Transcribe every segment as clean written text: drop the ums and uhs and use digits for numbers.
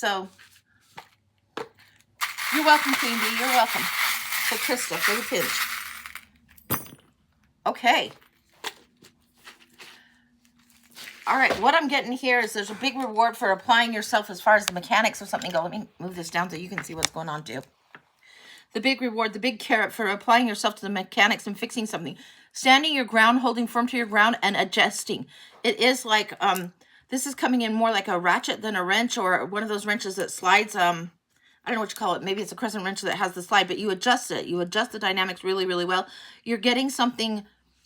So you're welcome, Queen Bee. You're welcome. So Krista, for the pinch. Okay. All right, what I'm getting here is there's a big reward for applying yourself as far as the mechanics of something go. Let me move this down so you can see what's going on too. The big reward, the big carrot for applying yourself to the mechanics and fixing something. Standing your ground, holding firm to your ground, and adjusting. It is like, this is coming in more like a ratchet than a wrench, or one of those wrenches that slides. I don't know what you call it. Maybe it's a crescent wrench that has the slide, but you adjust it. You adjust the dynamics really, really well. You're getting something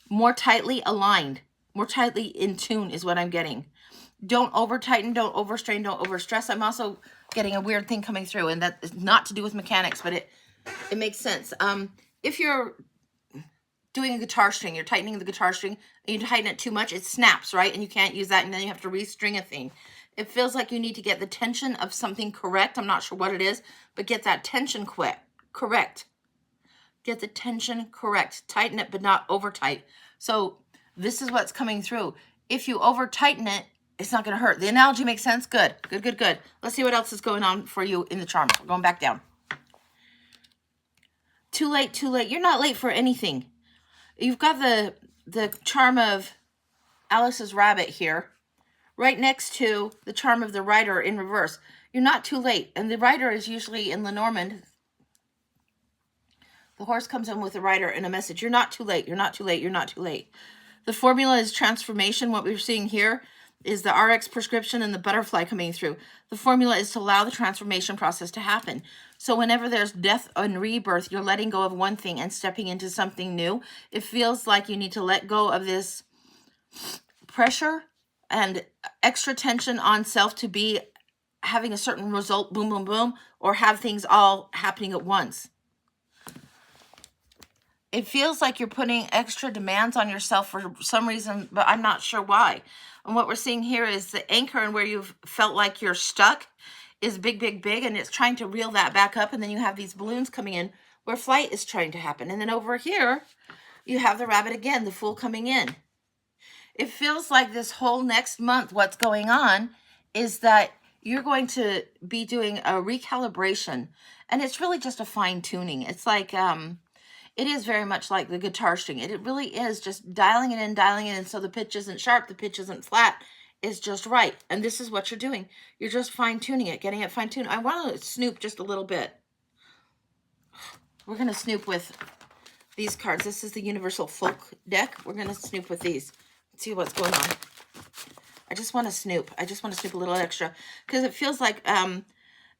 more tightly aligned. More tightly in tune is what I'm getting. Don't over tighten, don't overstrain, don't overstress. I'm also getting a weird thing coming through, and that is not to do with mechanics, but it makes sense. If you're doing a guitar string, you're tightening the guitar string, and you tighten it too much, it snaps, right? And you can't use that, and then you have to restring a thing. It feels like you need to get the tension of something correct. I'm not sure what it is, but get that tension correct. Get the tension correct. Tighten it, but not over tight. So this is what's coming through. If you over tighten it, it's not going to hurt. The analogy makes sense? Good. Good, good, good. Let's see what else is going on for you in the charm. We're going back down. Too late, too late. You're not late for anything. You've got the charm of Alice's rabbit here, right next to the charm of the rider in reverse. You're not too late. And the rider is usually in Lenormand. The horse comes in with the rider and a message. You're not too late. You're not too late. You're not too late. The formula is transformation. What we're seeing here is the RX prescription and the butterfly coming through. The formula is to allow the transformation process to happen. So whenever there's death and rebirth, you're letting go of one thing and stepping into something new. It feels like you need to let go of this pressure and extra tension on self to be having a certain result, boom, boom, boom, or have things all happening at once. It feels like you're putting extra demands on yourself for some reason, but I'm not sure why. And what we're seeing here is the anchor, and where you've felt like you're stuck is big, big, big, and it's trying to reel that back up. And then you have these balloons coming in where flight is trying to happen. And then over here, you have the rabbit again, the fool coming in. It feels like this whole next month, what's going on is that you're going to be doing a recalibration, and it's really just a fine tuning. It's like, it is very much like the guitar string. It really is just dialing it in so the pitch isn't sharp, the pitch isn't flat. It's just right. And this is what you're doing. You're just fine-tuning it, getting it fine-tuned. I want to snoop just a little bit. We're going to snoop with these cards. This is the Universal Folk deck. We're going to snoop with these. Let's see what's going on. I just want to snoop. I just want to snoop a little extra because it feels like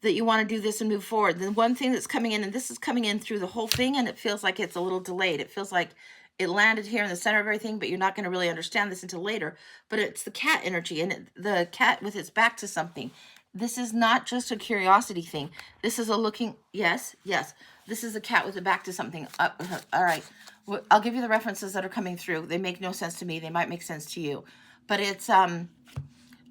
that you want to do this and move forward. The one thing that's coming in, and this is coming in through the whole thing, and it feels like it's a little delayed. It feels like it landed here in the center of everything, but you're not going to really understand this until later. But it's the cat energy, and the cat with its back to something. This is not just a curiosity thing. This is a looking, yes. This is a cat with a back to something. All right. I'll give you the references that are coming through. They make no sense to me. They might make sense to you. But it's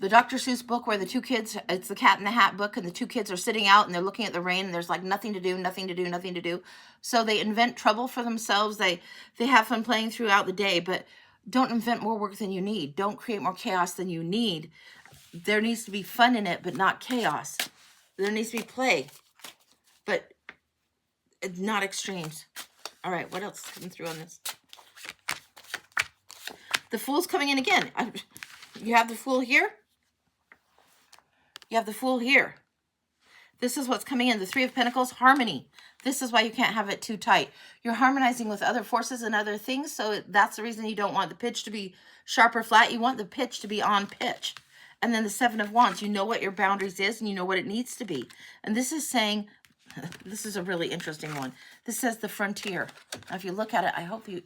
the Dr. Seuss book where the two kids, it's the Cat in the Hat book, and the two kids are sitting out and they're looking at the rain, and there's like nothing to do. So they invent trouble for themselves. They have fun playing throughout the day, but don't invent more work than you need. Don't create more chaos than you need. There needs to be fun in it, but not chaos. There needs to be play, but not extremes. All right, what else is coming through on this? The Fool's coming in again. You have the Fool here. You have the Fool here. This is what's coming in. The Three of Pentacles, harmony. This is why you can't have it too tight. You're harmonizing with other forces and other things, so that's the reason you don't want the pitch to be sharp or flat. You want the pitch to be on pitch. And then the Seven of Wands, you know what your boundaries is, and you know what it needs to be. And this is saying, this is a really interesting one. This says the frontier. Now, if you look at it, I hope you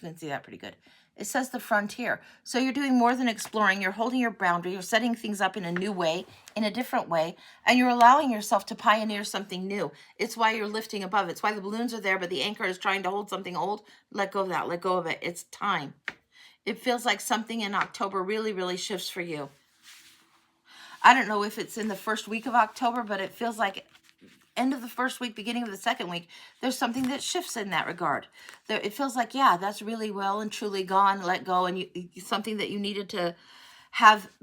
can see that pretty good. It says the frontier. So you're doing more than exploring. You're holding your boundary. You're setting things up in a new way, in a different way, and you're allowing yourself to pioneer something new. It's why you're lifting above. It's why the balloons are there, but the anchor is trying to hold something old. Let go of that. Let go of it. It's time. It feels like something in October really, really shifts for you. I don't know if it's in the first week of October, but it feels like end of the first week, beginning of the second week, there's something that shifts in that regard. It feels like, yeah, that's really well and truly gone, let go, and something that you needed to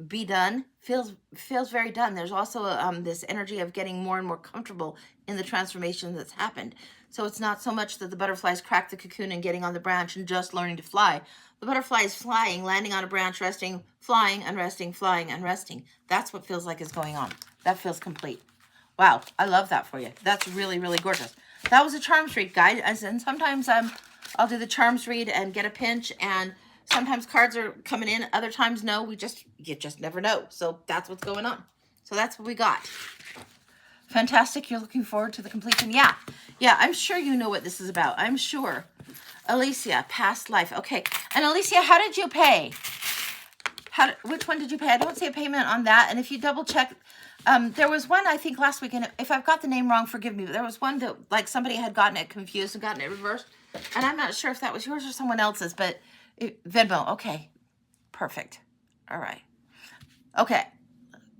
be done feels very done. There's also this energy of getting more and more comfortable in the transformation that's happened. So it's not so much that the butterflies crack the cocoon and getting on the branch and just learning to fly. The butterfly is flying, landing on a branch, resting, flying, unresting, flying, unresting. That's what feels like is going on. That feels complete. Wow, I love that for you. That's really, really gorgeous. That was a charms read, guide. And sometimes I'll do the charms read and get a pinch, and sometimes cards are coming in. Other times, no. You just never know. So that's what's going on. So that's what we got. Fantastic. You're looking forward to the completion. Yeah. I'm sure you know what this is about. I'm sure. Alicia, past life. Okay. And Alicia, how did you pay? Which one did you pay? I don't see a payment on that. And if you double check, there was one, I think, last week, and if I've got the name wrong, forgive me, but there was one that, like, somebody had gotten it confused and gotten it reversed, and I'm not sure if that was yours or someone else's, but Venmo, okay, perfect, all right, okay,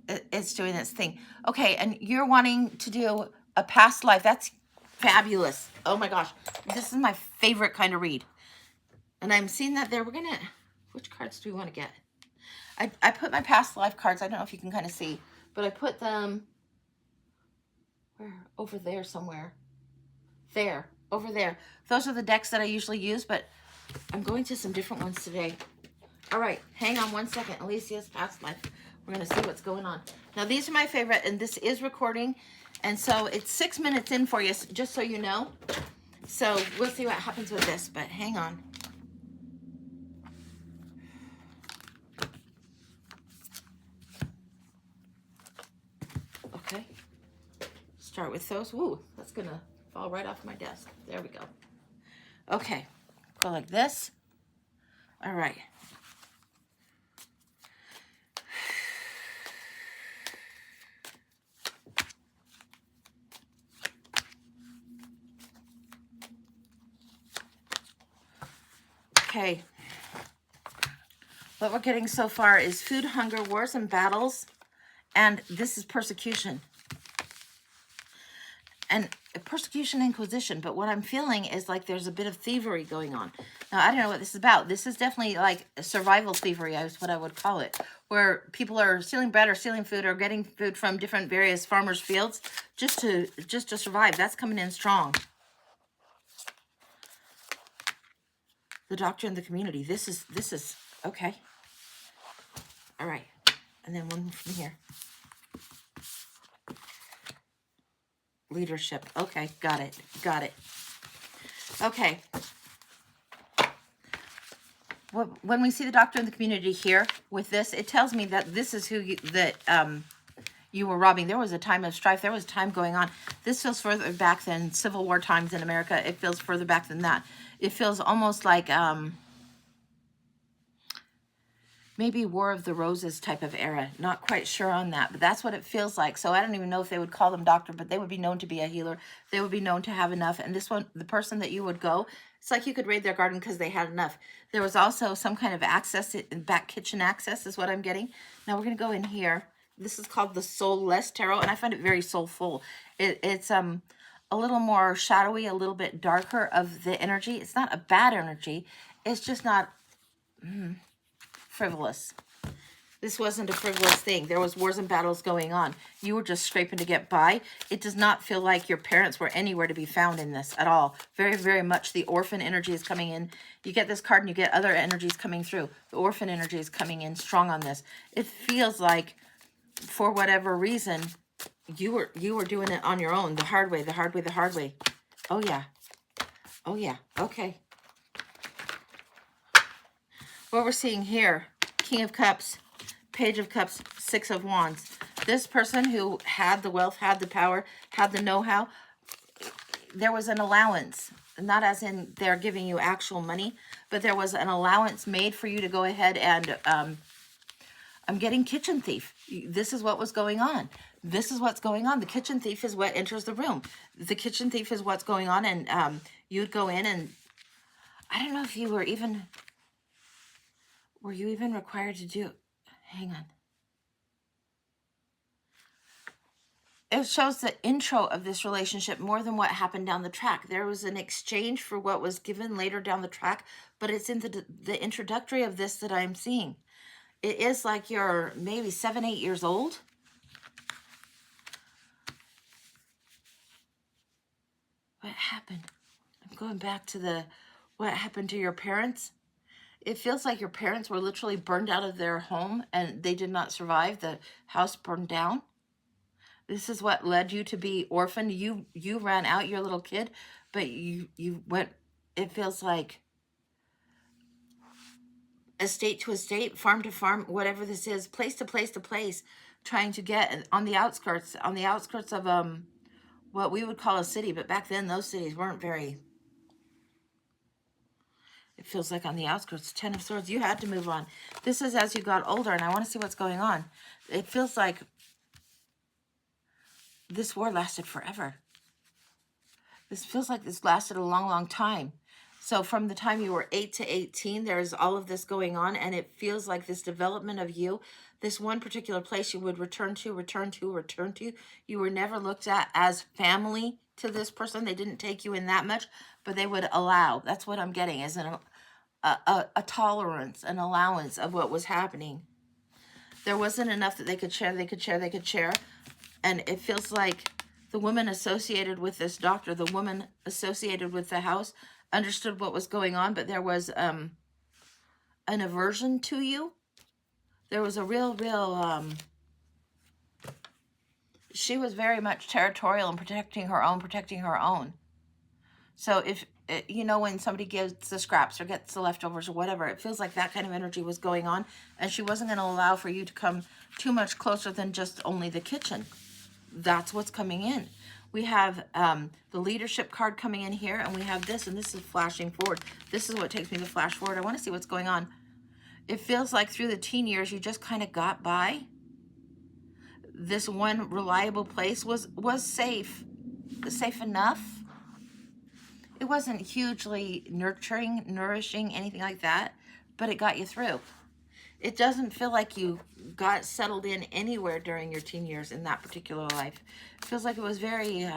it's doing its thing, okay, and you're wanting to do a past life. That's fabulous. Oh my gosh, this is my favorite kind of read, and I'm seeing that there. Which cards do we want to get? I put my past life cards, I don't know if you can kind of see, but I put them over there somewhere. There, over there. Those are the decks that I usually use, but I'm going to some different ones today. All right, hang on one second. Alicia's past life. We're going to see what's going on. Now, these are my favorite, and this is recording, and so it's 6 minutes in for you, just so you know. So we'll see what happens with this, but hang on. Okay, start with those. Woo, that's gonna fall right off my desk. There we go. Okay, go like this. All right. Okay, what we're getting so far is food, hunger, wars, and battles, and this is persecution. And persecution, inquisition, but what I'm feeling is like there's a bit of thievery going on. Now, I don't know what this is about. This is definitely like survival thievery, is what I would call it, where people are stealing bread or stealing food or getting food from different various farmers' fields just to survive. That's coming in strong. The doctor in the community. This is okay. All right, and then one from here. Leadership. Okay, got it. Okay. When we see the doctor in the community here with this, it tells me that this is who you were robbing. There was a time of strife. There was time going on. This feels further back than Civil War times in America. It feels further back than that. It feels almost like maybe War of the Roses type of era. Not quite sure on that, but that's what it feels like. So I don't even know if they would call them doctor, but they would be known to be a healer. They would be known to have enough. And this one, the person that you would go, it's like you could raid their garden because they had enough. There was also some kind of access, back kitchen access is what I'm getting. Now we're going to go in here. This is called the Soulless Tarot, and I find it very soulful. It's a little more shadowy, a little bit darker of the energy. It's not a bad energy. It's just not frivolous. This wasn't a frivolous thing. There was wars and battles going on. You were just scraping to get by. It does not feel like your parents were anywhere to be found in this at all. Very, very much the orphan energy is coming in. You get this card and you get other energies coming through. The orphan energy is coming in strong on this. It feels like, for whatever reason, you were doing it on your own, the hard way. Oh yeah. Okay. What we're seeing here, King of Cups, Page of Cups, Six of Wands. This person who had the wealth, had the power, had the know-how, there was an allowance. Not as in they're giving you actual money, but there was an allowance made for you to go ahead and, I'm getting kitchen thief. This is what was going on. This is what's going on. The kitchen thief is what enters the room. The kitchen thief is what's going on, and you'd go in and, I don't know if you were even... Were you even required to do... Hang on. It shows the intro of this relationship more than what happened down the track. There was an exchange for what was given later down the track, but it's in the introductory of this that I'm seeing. It is like you're maybe 7, 8 years old. What happened? I'm going back to what happened to your parents. It feels like your parents were literally burned out of their home and they did not survive. The house burned down. This is what led you to be orphaned. You ran out, your little kid, but you went, it feels like estate to estate, farm to farm, whatever this is, place to place to place, trying to get on the outskirts of what we would call a city, but back then those cities weren't very, it feels like on the outskirts. 10 of Swords, you had to move on. This is as you got older, and I want to see what's going on. It feels like this war lasted forever. This feels like this lasted a long, long time. So from the time you were 8 to 18, there's all of this going on, and it feels like this development of you, this one particular place you would return to. You were never looked at as family to this person. They didn't take you in that much, but they would allow. That's what I'm getting, is a tolerance, an allowance of what was happening. There wasn't enough that they could share. And it feels like the woman associated with this doctor, the woman associated with the house, understood what was going on, but there was an aversion to you. There was a real, she was very much territorial and protecting her own. So if, you know, when somebody gives the scraps or gets the leftovers or whatever, it feels like that kind of energy was going on, and she wasn't going to allow for you to come too much closer than just only the kitchen. That's what's coming in. We have the leadership card coming in here, and we have this, and this is flashing forward. This is what takes me to flash forward. I want to see what's going on. It feels like through the teen years, you just kind of got by. This one reliable place was safe enough. It wasn't hugely nurturing, nourishing, anything like that, but it got you through. It doesn't feel like you got settled in anywhere during your teen years in that particular life. It feels like it was very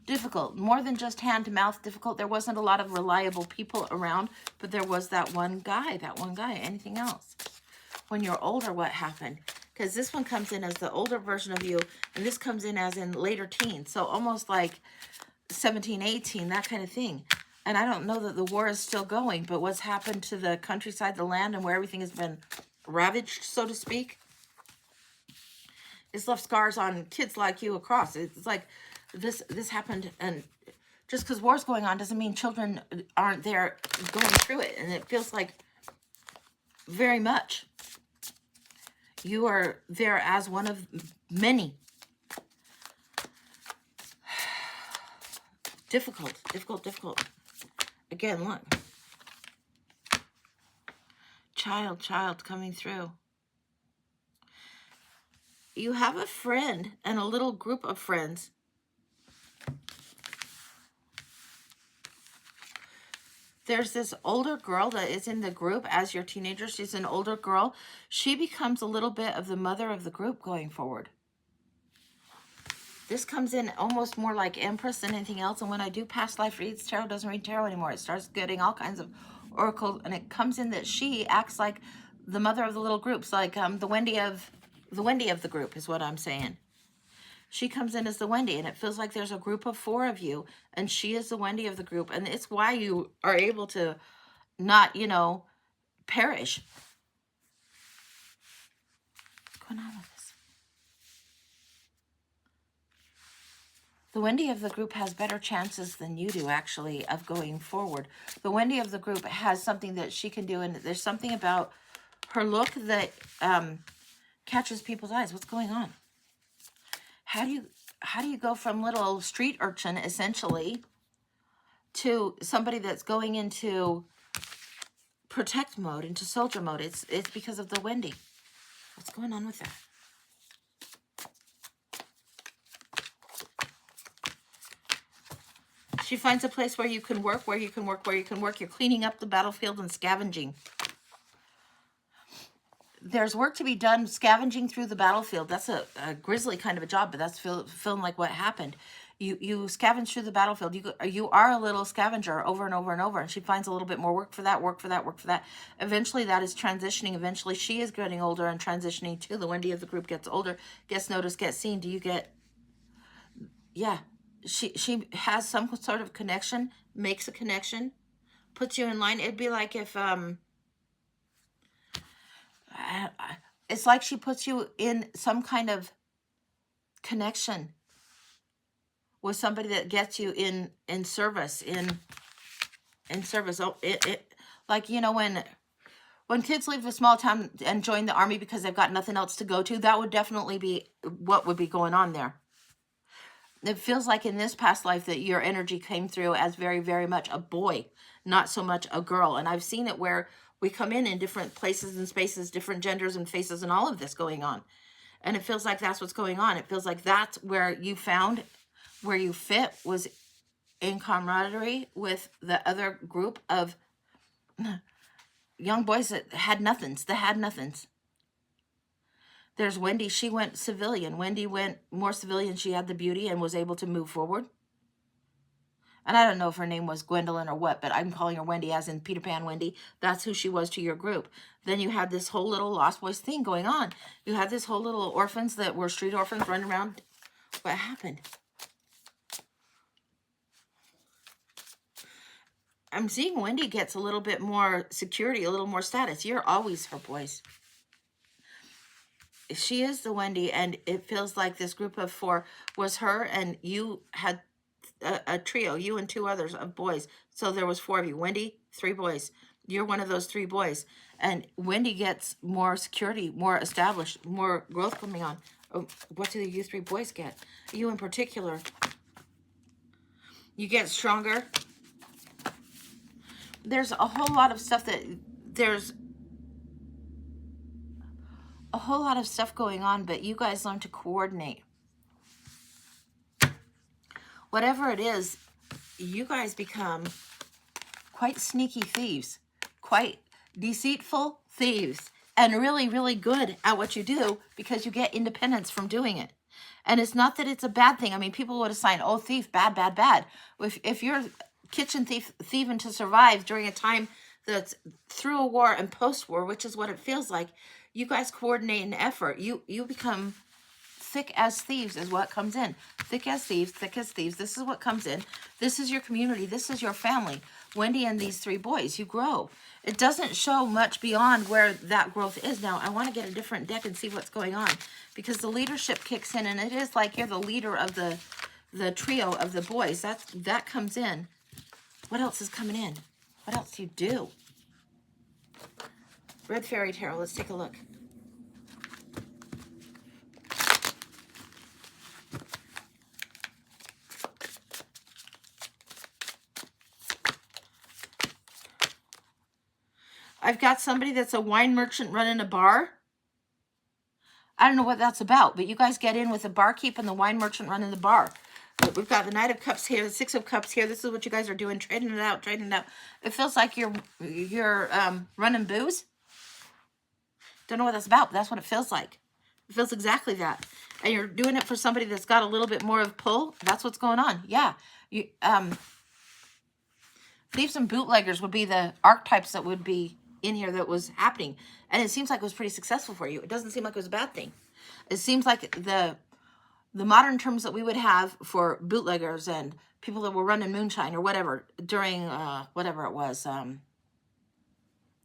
difficult, more than just hand to mouth difficult. There wasn't a lot of reliable people around, but there was that one guy. Anything else? When you're older, what happened? Because this one comes in as the older version of you, and this comes in as in later teens. So almost like 17, 18, that kind of thing. And I don't know that the war is still going, but what's happened to the countryside, the land, and where everything has been ravaged, so to speak, it's left scars on kids like you across. It's like this happened, and just because war's going on doesn't mean children aren't there going through it. And it feels like very much you are there as one of many. Difficult. Again, look. Child coming through. You have a friend and a little group of friends. There's this older girl that is in the group as your teenager. She's an older girl. She becomes a little bit of the mother of the group going forward. This comes in almost more like Empress than anything else. And when I do past life reads, tarot doesn't read tarot anymore. It starts getting all kinds of oracles, and it comes in that she acts like the mother of the little groups, like the Wendy of the group is what I'm saying. She comes in as the Wendy, and it feels like there's a group of 4 of you, and she is the Wendy of the group, and it's why you are able to not, perish. What's going on with this? The Wendy of the group has better chances than you do, actually, of going forward. The Wendy of the group has something that she can do, and there's something about her look that catches people's eyes. What's going on? How do you go from little street urchin, essentially, to somebody that's going into protect mode, into soldier mode? It's because of the Wendy. What's going on with that? She finds a place where you can work. You're cleaning up the battlefield and scavenging. There's work to be done scavenging through the battlefield. That's a grisly kind of a job, but that's feeling like what happened. You scavenge through the battlefield. You are a little scavenger over and over and over, and she finds a little bit more work for that, work for that, work for that. Eventually, that is transitioning. Eventually, she is getting older and transitioning too. The Wendy of the group gets older, gets noticed, gets seen. Do you get? Yeah, she has some sort of connection, makes a connection, puts you in line. It'd be like if it's like she puts you in some kind of connection with somebody that gets you in service in service. Oh, it like, you know, when kids leave a small town and join the army because they've got nothing else to go to, that would definitely be what would be going on there. It feels like in this past life that your energy came through as very, very much a boy, not so much a girl. And I've seen it where we come in different places and spaces, different genders and faces, and all of this going on. And it feels like that's what's going on. It feels like that's where you found where you fit, was in camaraderie with the other group of young boys that had nothings. There's Wendy. She went civilian. Wendy went more civilian. She had the beauty and was able to move forward. And I don't know if her name was Gwendolyn or what, but I'm calling her Wendy as in Peter Pan Wendy. That's who she was to your group. Then you had this whole little Lost Boys thing going on. You had this whole little orphans that were street orphans running around. What happened? I'm seeing Wendy gets a little bit more security, a little more status. You're always her boys. She is the Wendy, and it feels like this group of 4 was her, and you had a trio, you and 2 others of boys. So there was 4 of you. Wendy, 3 boys. You're one of those 3 boys. And Wendy gets more security, more established, more growth coming on. Oh, what do you 3 boys get? You in particular. You get stronger. There's a whole lot of stuff there's a whole lot of stuff going on, but you guys learn to coordinate. Whatever it is, you guys become quite sneaky thieves, quite deceitful thieves, and really, really good at what you do because you get independence from doing it. And it's not that it's a bad thing. I mean, people would assign, oh, thief, bad, bad, bad. If you're kitchen thieving to survive during a time that's through a war and post-war, which is what it feels like, you guys coordinate an effort. You become thick as thieves is what comes in. Thick as thieves, thick as thieves. This is what comes in. This is your community. This is your family. Wendy and these 3 boys, you grow. It doesn't show much beyond where that growth is. Now, I want to get a different deck and see what's going on, because the leadership kicks in, and it is like you're the leader of the trio of the boys. That comes in. What else is coming in? What else do you do? Red Fairy Tarot. Let's take a look. I've got somebody that's a wine merchant running a bar. I don't know what that's about, but you guys get in with the barkeep and the wine merchant running the bar. But we've got the Knight of Cups here, the 6 of Cups here. This is what you guys are doing, trading it out, trading it out. It feels like you're running booze. Don't know what that's about, but that's what it feels like. It feels exactly that. And you're doing it for somebody that's got a little bit more of pull. That's what's going on. Yeah. You thieves and bootleggers would be the archetypes that would be in here that was happening. And it seems like it was pretty successful for you. It doesn't seem like it was a bad thing. It seems like the modern terms that we would have for bootleggers and people that were running moonshine or whatever during whatever it was, 20s,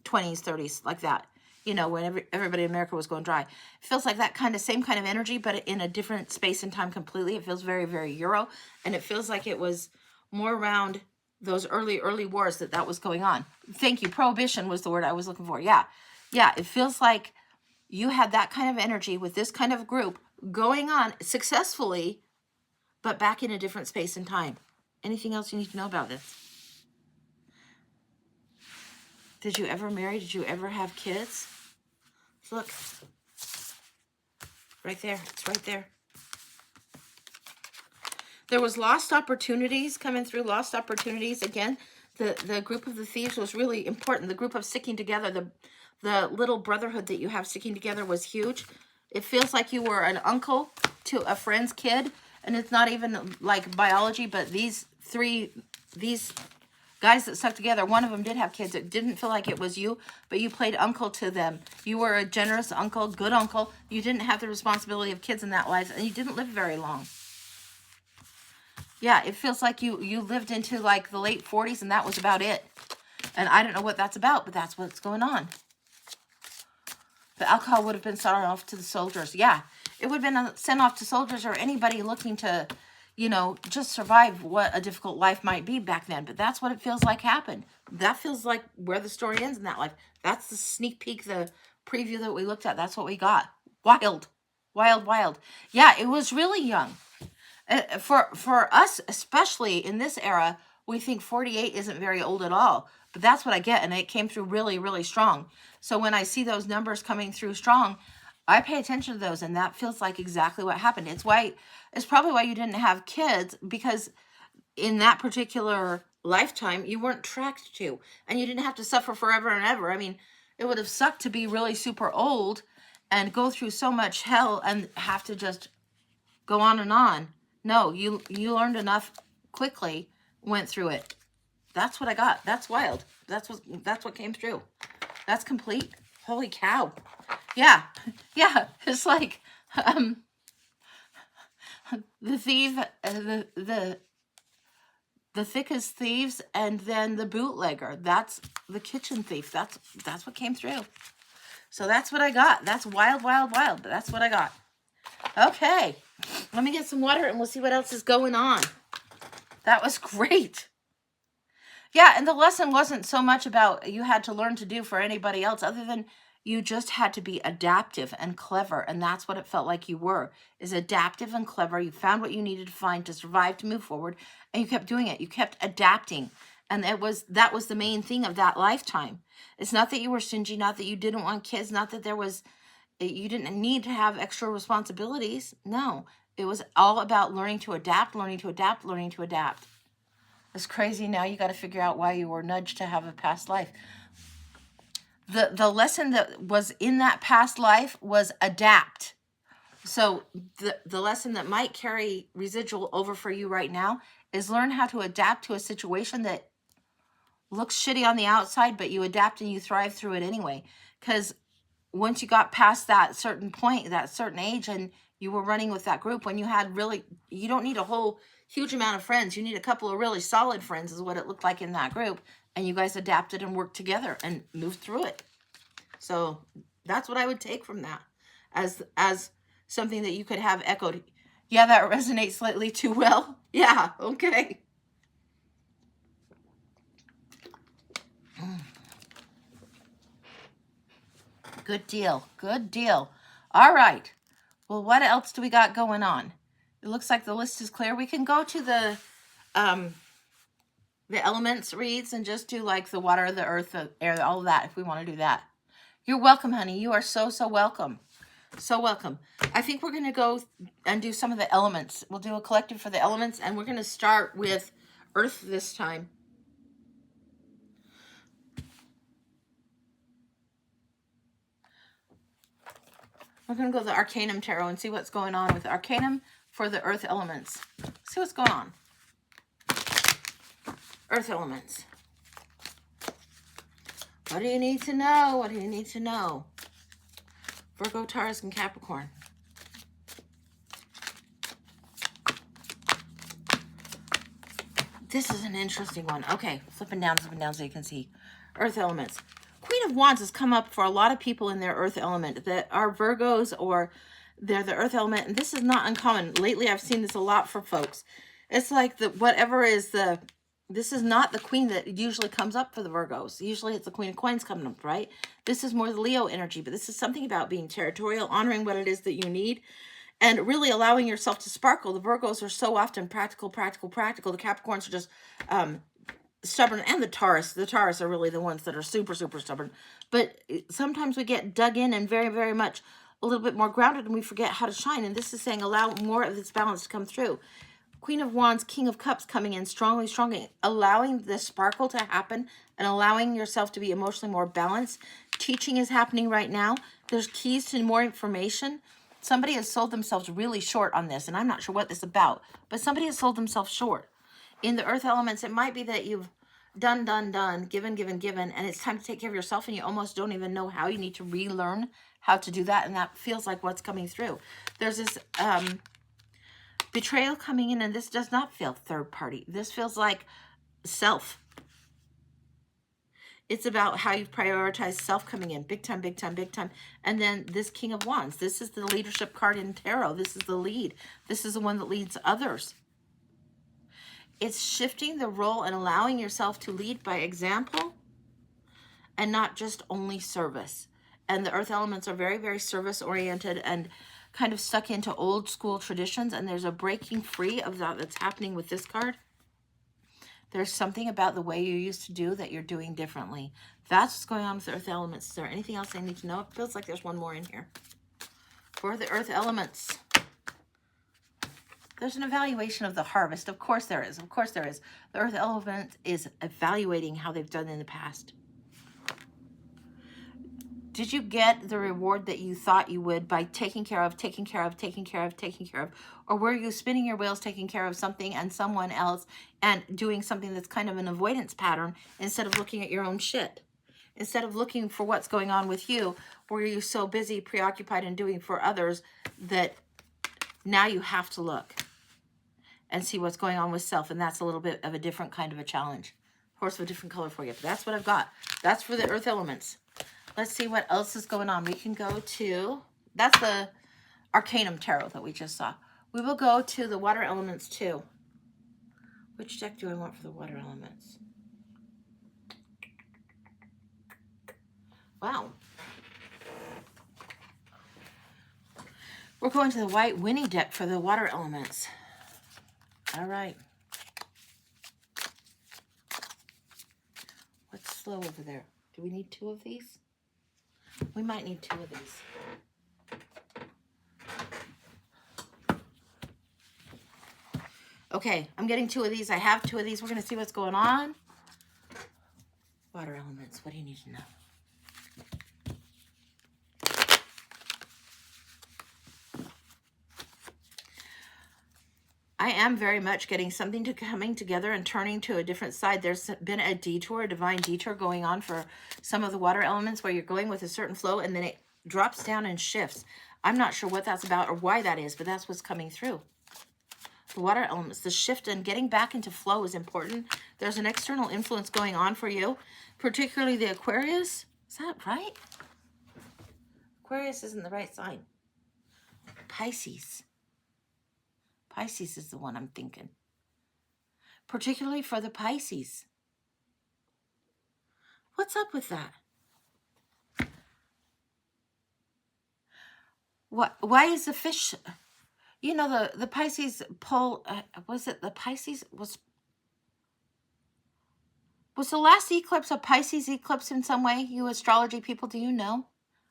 30s, like that. You know, when everybody in America was going dry. It feels like that same kind of energy, but in a different space and time completely. It feels very, very Euro. And it feels like it was more around those early wars that was going on. Thank you. Prohibition was the word I was looking for. Yeah. Yeah. It feels like you had that kind of energy with this kind of group going on successfully, but back in a different space and time. Anything else you need to know about this? Did you ever marry? Did you ever have kids? Look. Right there. It's right there. There was lost opportunities coming through, lost opportunities. Again, the group of the thieves was really important. The group of sticking together, the little brotherhood that you have sticking together was huge. It feels like you were an uncle to a friend's kid, and it's not even like biology, but these guys that stuck together, one of them did have kids. It didn't feel like it was you, but you played uncle to them. You were a generous uncle, good uncle. You didn't have the responsibility of kids in that life, and you didn't live very long. Yeah, it feels like you lived into like the late 40s, and that was about it. And I don't know what that's about, but that's what's going on. The alcohol would have been sent off to the soldiers. Yeah, it would have been sent off to soldiers or anybody looking to, you know, just survive what a difficult life might be back then. But that's what it feels like happened. That feels like where the story ends in that life. That's the sneak peek, the preview that we looked at. That's what we got. Wild, wild, wild. Yeah, it was really young. For us, especially in this era, we think 48 isn't very old at all. But that's what I get, and it came through really, really strong. So when I see those numbers coming through strong, I pay attention to those, and that feels like exactly what happened. It's probably why you didn't have kids, because in that particular lifetime, you weren't tracked to, and you didn't have to suffer forever and ever. I mean, it would have sucked to be really super old and go through so much hell and have to just go on and on. No, you learned enough quickly, went through it. That's what I got. That's wild. That's what came through. That's complete. Holy cow. Yeah. Yeah. It's like the thief, the thickest thieves, and then the bootlegger. That's the kitchen thief. That's what came through. So that's what I got. That's wild, wild, wild. But that's what I got. Okay. Let me get some water and we'll see what else is going on. That was great. Yeah, and the lesson wasn't so much about you had to learn to do for anybody else, other than you just had to be adaptive and clever. And that's what it felt like you were, is adaptive and clever. You found what you needed to find to survive, to move forward, and you kept doing it. You kept adapting. And that was the main thing of that lifetime. It's not that you were stingy, not that you didn't want kids, not that you didn't need to have extra responsibilities. No, it was all about learning to adapt, learning to adapt, learning to adapt. It's crazy. Now you got to figure out why you were nudged to have a past life. The lesson that was in that past life was adapt. So the lesson that might carry residual over for you right now is learn how to adapt to a situation that looks shitty on the outside, but you adapt and you thrive through it anyway. Because once you got past that certain point, that certain age, and you were running with that group, when you had really, you don't need a whole huge amount of friends. You need a couple of really solid friends is what it looked like in that group. And you guys adapted and worked together and moved through it. So that's what I would take from that as something that you could have echoed. Yeah, that resonates slightly too well. Yeah, okay. Good deal. Good deal. All right. Well, what else do we got going on? It looks like the list is clear. We can go to the elements reads and just do like the water, the earth, the air, all of that if we want to do that. You're welcome, honey. You are so, so welcome. So welcome. I think we're going to go and do some of the elements. We'll do a collective for the elements, and we're going to start with earth this time. We're going to go to the Arcanum Tarot and see what's going on with Arcanum for the earth elements. See what's going on. Earth elements. What do you need to know? What do you need to know? Virgo, Taurus, and Capricorn. This is an interesting one. Okay, flipping down so you can see. Earth elements. Queen of Wands has come up for a lot of people in their earth element that are Virgos or they're the earth element. And this is not uncommon. Lately, I've seen this a lot for folks. It's like this is not the queen that usually comes up for the Virgos. Usually it's the Queen of Coins coming up, right? This is more the Leo energy, but this is something about being territorial, honoring what it is that you need, and really allowing yourself to sparkle. The Virgos are so often practical. The Capricorns are just stubborn, and the Taurus are really the ones that are super, super stubborn. But sometimes we get dug in and very, very much a little bit more grounded, and we forget how to shine. And this is saying allow more of this balance to come through. Queen of Wands, King of Cups coming in strongly, allowing the sparkle to happen and allowing yourself to be emotionally more balanced. Teaching is happening right now. There's keys to more information. Somebody has sold themselves really short on this, and I'm not sure what this is about, but somebody has sold themselves short. In the earth elements, it might be that you've done, given, and it's time to take care of yourself, and you almost don't even know how. You need to relearn how to do that, and that feels like what's coming through. There's this betrayal coming in, and this does not feel third party. This feels like self. It's about how you prioritize self coming in. Big time, big time, big time. And then this King of Wands. This is the leadership card in tarot. This is the lead. This is the one that leads others. It's shifting the role and allowing yourself to lead by example and not just only service. And the earth elements are very, very service oriented and kind of stuck into old school traditions. And there's a breaking free of that that's happening with this card. There's something about the way you used to do that you're doing differently. That's what's going on with the earth elements. Is there anything else I need to know? It feels like there's one more in here. For the earth elements, there's an evaluation of the harvest. Of course there is. Of course there is. The earth element is evaluating how they've done in the past. Did you get the reward that you thought you would by taking care of, or were you spinning your wheels taking care of something and someone else and doing something that's kind of an avoidance pattern instead of looking at your own shit? Instead of looking for what's going on with you, were you so busy, preoccupied in doing for others that now you have to look and see what's going on with self? And that's a little bit of a different kind of a challenge. Horse of a different color for you. But that's what I've got. That's for the earth elements. Let's see what else is going on. We can go to, that's the Arcanum Tarot that we just saw. We will go to the water elements too. Which deck do I want for the water elements? Wow. We're going to the White Winnie deck for the water elements. All right. What's slow over there? Do we need two of these? We might need two of these. Okay, I'm getting two of these. I have two of these. We're going to see what's going on. Water elements, what do you need to know? I am very much getting something coming together and turning to a different side. There's been a detour, a divine detour going on for some of the water elements where you're going with a certain flow and then it drops down and shifts. I'm not sure what that's about or why that is, but that's what's coming through. The water elements, the shift and getting back into flow is important. There's an external influence going on for you, particularly the Aquarius. Is that right? Aquarius isn't the right sign. Pisces. Pisces is the one I'm thinking. Particularly for the Pisces. What's up with that? Why is the fish... You know, the Pisces pull... was it the Pisces? Was the last eclipse a Pisces eclipse in some way? You astrology people, do you know?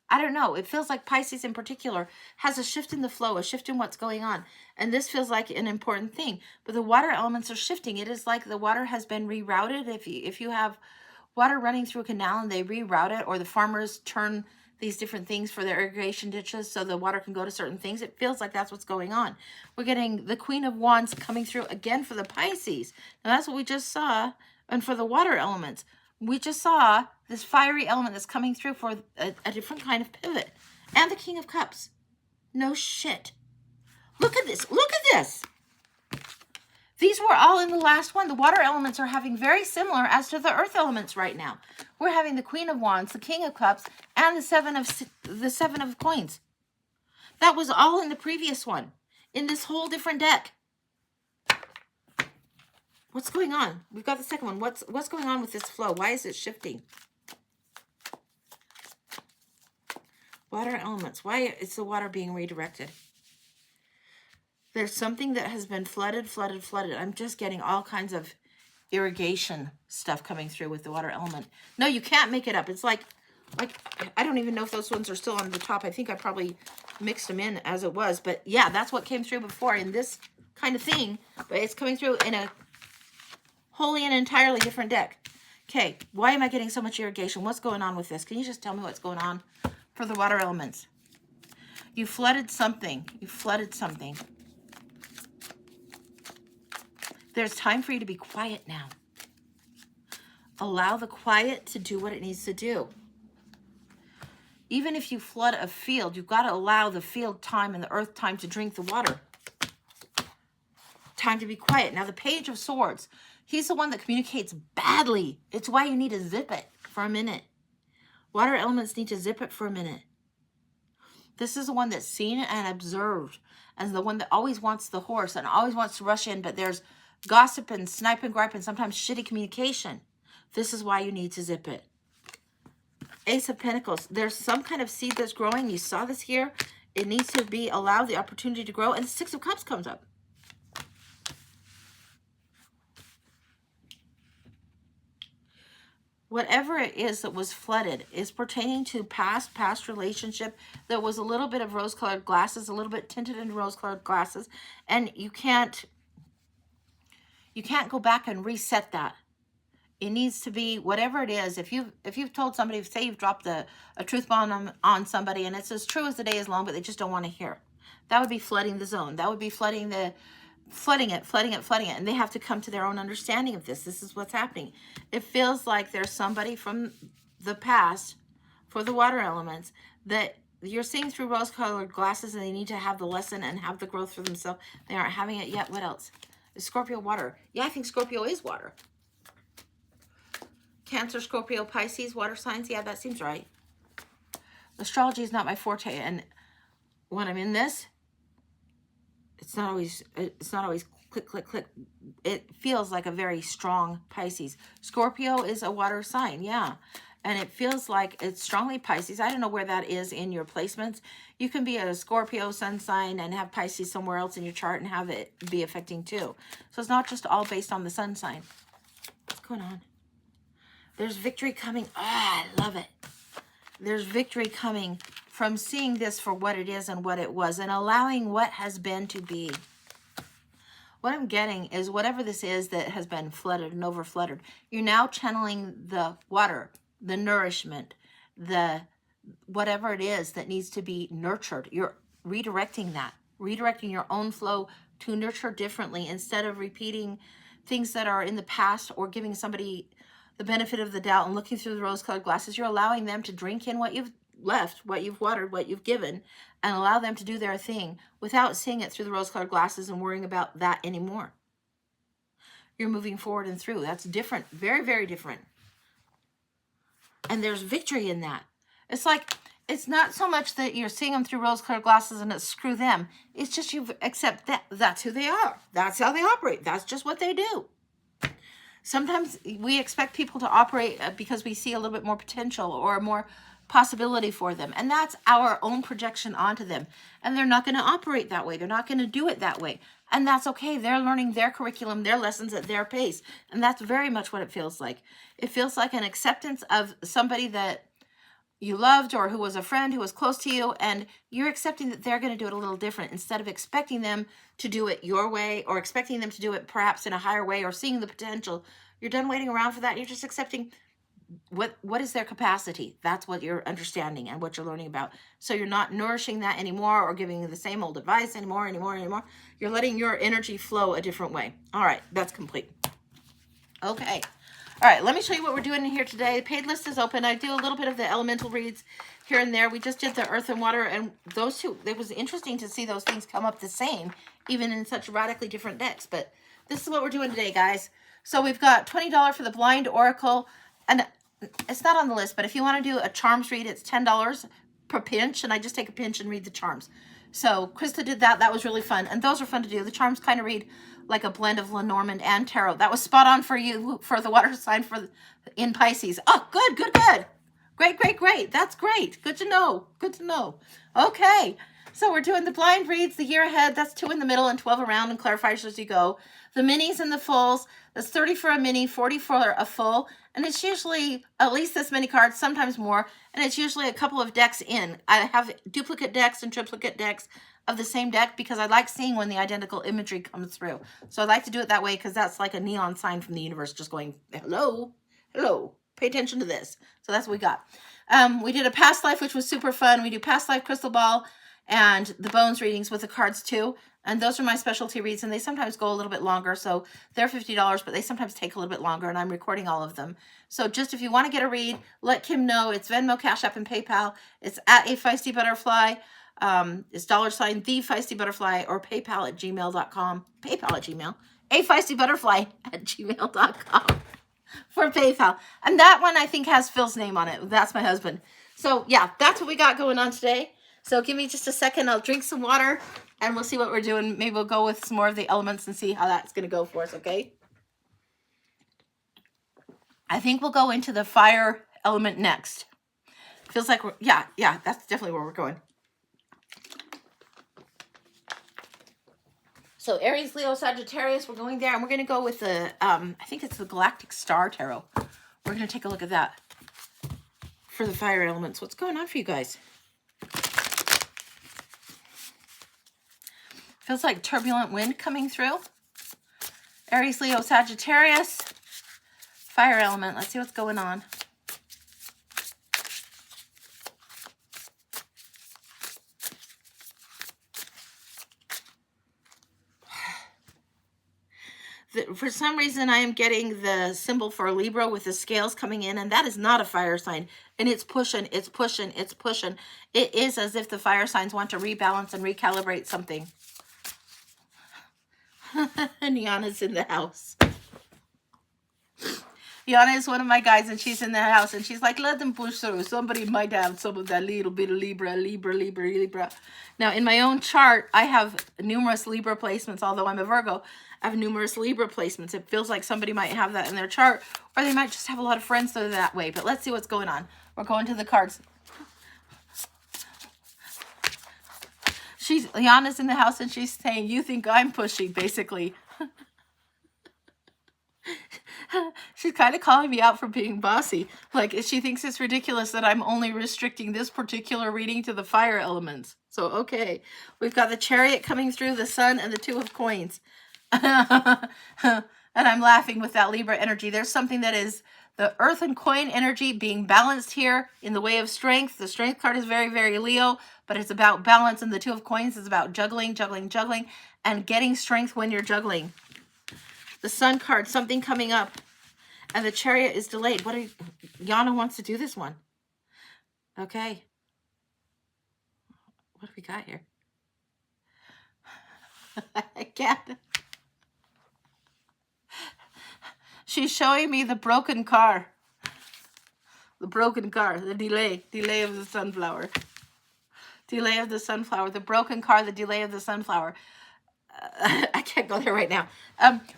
I don't know. It feels like Pisces in particular has a shift in the flow, a shift in what's going on. And this feels like an important thing. But the water elements are shifting. It is like the water has been rerouted. If you have water running through a canal and they reroute it, or the farmers turn these different things for their irrigation ditches so the water can go to certain things, it feels like that's what's going on. We're getting the Queen of Wands coming through again for the Pisces. Now that's what we just saw. And for the water elements, we just saw this fiery element that's coming through for a different kind of pivot. And the King of Cups. No shit. Look at this. Look at this. These were all in the last one. The water elements are having very similar as to the earth elements right now. We're having the Queen of Wands, the King of Cups, and the Seven of Coins. That was all in the previous one. In this whole different deck. What's going on? We've got the second one. What's going on with this flow? Why is it shifting? Water elements. Why is the water being redirected? There's something that has been flooded. I'm just getting all kinds of irrigation stuff coming through with the water element. No, you can't make it up. It's like I don't even know if those ones are still on the top. I think I probably mixed them in as it was. But yeah, that's what came through before in this kind of thing. But it's coming through in a wholly and entirely different deck. Okay, why am I getting so much irrigation? What's going on with this? Can you just tell me what's going on for the water elements? You flooded something. You flooded something. There's time for you to be quiet now. Allow the quiet to do what it needs to do. Even if you flood a field, you've got to allow the field time and the earth time to drink the water. Time to be quiet. Now, the Page of Swords, he's the one that communicates badly. It's why you need to zip it for a minute. Water elements need to zip it for a minute. This is the one that's seen and observed, and the one that always wants the horse and always wants to rush in, but there's gossip and snipe and gripe and sometimes shitty communication. This is why you need to zip it. Ace of Pentacles. There's some kind of seed that's growing. You saw this here. It needs to be allowed the opportunity to grow. And the Six of Cups comes up. Whatever it is that was flooded is pertaining to past relationship that was a little bit of rose-colored glasses, a little bit tinted in rose-colored glasses. And you can't go back and reset that. It needs to be whatever it is. If you've told somebody, say you've dropped a truth bomb on somebody and it's as true as the day is long, but they just don't want to hear. That would be flooding the zone. That would be flooding it. And they have to come to their own understanding of this. This is what's happening. It feels like there's somebody from the past for the water elements that you're seeing through rose-colored glasses and they need to have the lesson and have the growth for themselves. They aren't having it yet. What else? Is Scorpio water? Yeah, I think Scorpio is water. Cancer, Scorpio, Pisces, water signs. Yeah, that seems right. Astrology is not my forte, and when I'm in this, it's not always click, click, click. It feels like a very strong Pisces. Scorpio is a water sign, yeah. And it feels like it's strongly Pisces. I don't know where that is in your placements. You can be a Scorpio sun sign and have Pisces somewhere else in your chart and have it be affecting too. So it's not just all based on the sun sign. What's going on? There's victory coming. I love it. There's victory coming from seeing this for what it is and what it was and allowing what has been to be. What I'm getting is whatever this is that has been flooded and over-flooded, you're now channeling the water, the nourishment, the whatever it is that needs to be nurtured. You're redirecting that, redirecting your own flow to nurture differently instead of repeating things that are in the past or giving somebody the benefit of the doubt and looking through the rose-colored glasses. You're allowing them to drink in what you've left, what you've watered, what you've given, and allow them to do their thing without seeing it through the rose-colored glasses and worrying about that anymore. You're moving forward and through. That's different. Very, very different. And there's victory in that. It's like, it's not so much that you're seeing them through rose-colored glasses and it's screw them. It's just you accept that that's who they are. That's how they operate. That's just what they do. Sometimes we expect people to operate because we see a little bit more potential or more possibility for them. And that's our own projection onto them. And they're not going to operate that way. They're not going to do it that way. And that's okay. They're learning their curriculum, their lessons at their pace. And that's very much what it feels like. It feels like an acceptance of somebody that you loved or who was a friend who was close to you, and you're accepting that they're going to do it a little different instead of expecting them to do it your way or expecting them to do it perhaps in a higher way or seeing the potential. You're done waiting around for that. You're just accepting what is their capacity. That's what you're understanding and what you're learning about. So you're not nourishing that anymore or giving the same old advice anymore. You're letting your energy flow a different way. All right, that's complete. Okay. All right, let me show you what we're doing here today. The paid list is open. I do a little bit of the elemental reads here and there. We just did the earth and water, and those two, it was interesting to see those things come up the same, even in such radically different decks. But this is what we're doing today, guys. So we've got $20 for the blind oracle, and it's not on the list, but if you want to do a charms read, it's $10 per pinch, and I just take a pinch and read the charms. So Krista did that. That was really fun, and those are fun to do. The charms kind of read like a blend of Lenormand and tarot. That was spot on for you for the water sign in Pisces. Oh, good. Great. That's great. Good to know. Okay, so we're doing the blind reads, the year ahead. That's 2 in the middle and 12 around, and clarifiers as you go. The minis and the fulls. That's 30 for a mini, 40 for a full, and it's usually at least this many cards, sometimes more, and it's usually a couple of decks in. I have duplicate decks and triplicate decks of the same deck because I like seeing when the identical imagery comes through. So I like to do it that way because that's like a neon sign from the universe just going, hello, pay attention to this. So that's what we got. We did a past life, which was super fun. We do past life crystal ball and the bones readings with the cards too. And those are my specialty reads, and they sometimes go a little bit longer. So they're $50, but they sometimes take a little bit longer, and I'm recording all of them. So just if you want to get a read, let Kim know. It's Venmo, Cash App, and PayPal. It's at A Feisty Butterfly. It's $ The Feisty Butterfly, or PayPal at gmail.com. PayPal at Gmail. A Feisty Butterfly at gmail.com for PayPal. And that one I think has Phil's name on it. That's my husband. So yeah, that's what we got going on today. So give me just a second. I'll drink some water and we'll see what we're doing. Maybe we'll go with some more of the elements and see how that's going to go for us, okay? I think we'll go into the fire element next. Feels like we're, yeah, that's definitely where we're going. So Aries, Leo, Sagittarius, we're going there, and we're going to go with the, I think it's the Galactic Star Tarot. We're going to take a look at that for the fire elements. What's going on for you guys? Feels like turbulent wind coming through. Aries, Leo, Sagittarius, fire element. Let's see what's going on. For some reason, I am getting the symbol for Libra with the scales coming in, and that is not a fire sign. And it's pushing, it's pushing, it's pushing. It is as if the fire signs want to rebalance and recalibrate something. And Yana's in the house. Yana is one of my guys, and she's in the house, and she's like, let them push through. Somebody might have some of that little bit of Libra. Now, in my own chart, I have numerous Libra placements, although I'm a Virgo. I have numerous Libra placements. It feels like somebody might have that in their chart, or they might just have a lot of friends that are that way. But let's see what's going on. We're going to the cards. Liana's in the house, and she's saying, you think I'm pushy, basically. She's kind of calling me out for being bossy. Like, she thinks it's ridiculous that I'm only restricting this particular reading to the fire elements. So, okay. We've got the Chariot coming through, the Sun, and the Two of Coins. And I'm laughing with that Libra energy. There's something that is the Earth and Coin energy being balanced here in the way of strength. The Strength card is very, very Leo, but it's about balance, and the Two of Coins is about juggling, and getting strength when you're juggling. The Sun card, something coming up, and the Chariot is delayed. Yana wants to do this one. Okay. What do we got here? I can't. She's showing me the broken car. The broken car, the delay of the sunflower. Delay of the sunflower, the broken car, the delay of the sunflower. I can't go there right now.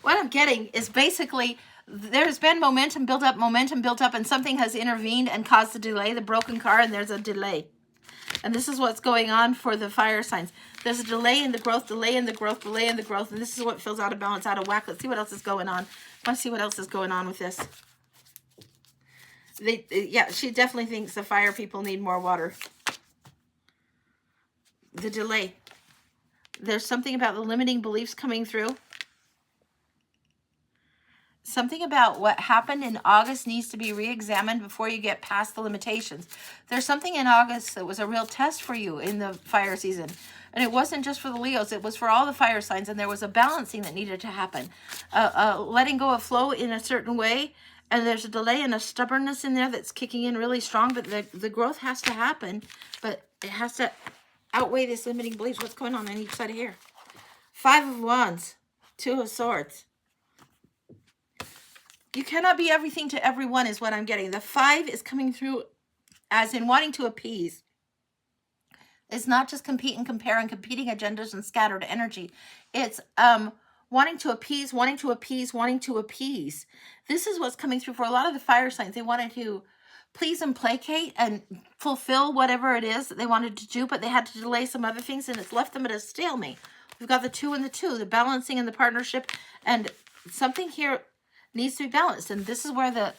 What I'm getting is basically there's been momentum built up, and something has intervened and caused a delay, the broken car, and there's a delay. And this is what's going on for the fire signs. There's a delay in the growth, and this is what feels out of balance, out of whack. Let's see what else is going on. I want to see what else is going on with this. Yeah, she definitely thinks the fire people need more water. The delay. There's something about the limiting beliefs coming through. Something about what happened in August needs to be re-examined before you get past the limitations. There's something in August that was a real test for you in the fire season. And it wasn't just for the Leos. It was for all the fire signs. And there was a balancing that needed to happen. Letting go of flow in a certain way. And there's a delay and a stubbornness in there that's kicking in really strong. But the growth has to happen. But it has to outweigh this limiting beliefs. What's going on each side of here? 5 of Wands. 2 of Swords. You cannot be everything to everyone is what I'm getting. The 5 is coming through as in wanting to appease. It's not just compete and compare and competing agendas and scattered energy. It's wanting to appease. This is what's coming through for a lot of the fire signs. They wanted to please and placate and fulfill whatever it is that they wanted to do, but they had to delay some other things, and it's left them at a stalemate. We've got the 2 and the 2, the balancing and the partnership, and something here needs to be balanced. And this is where the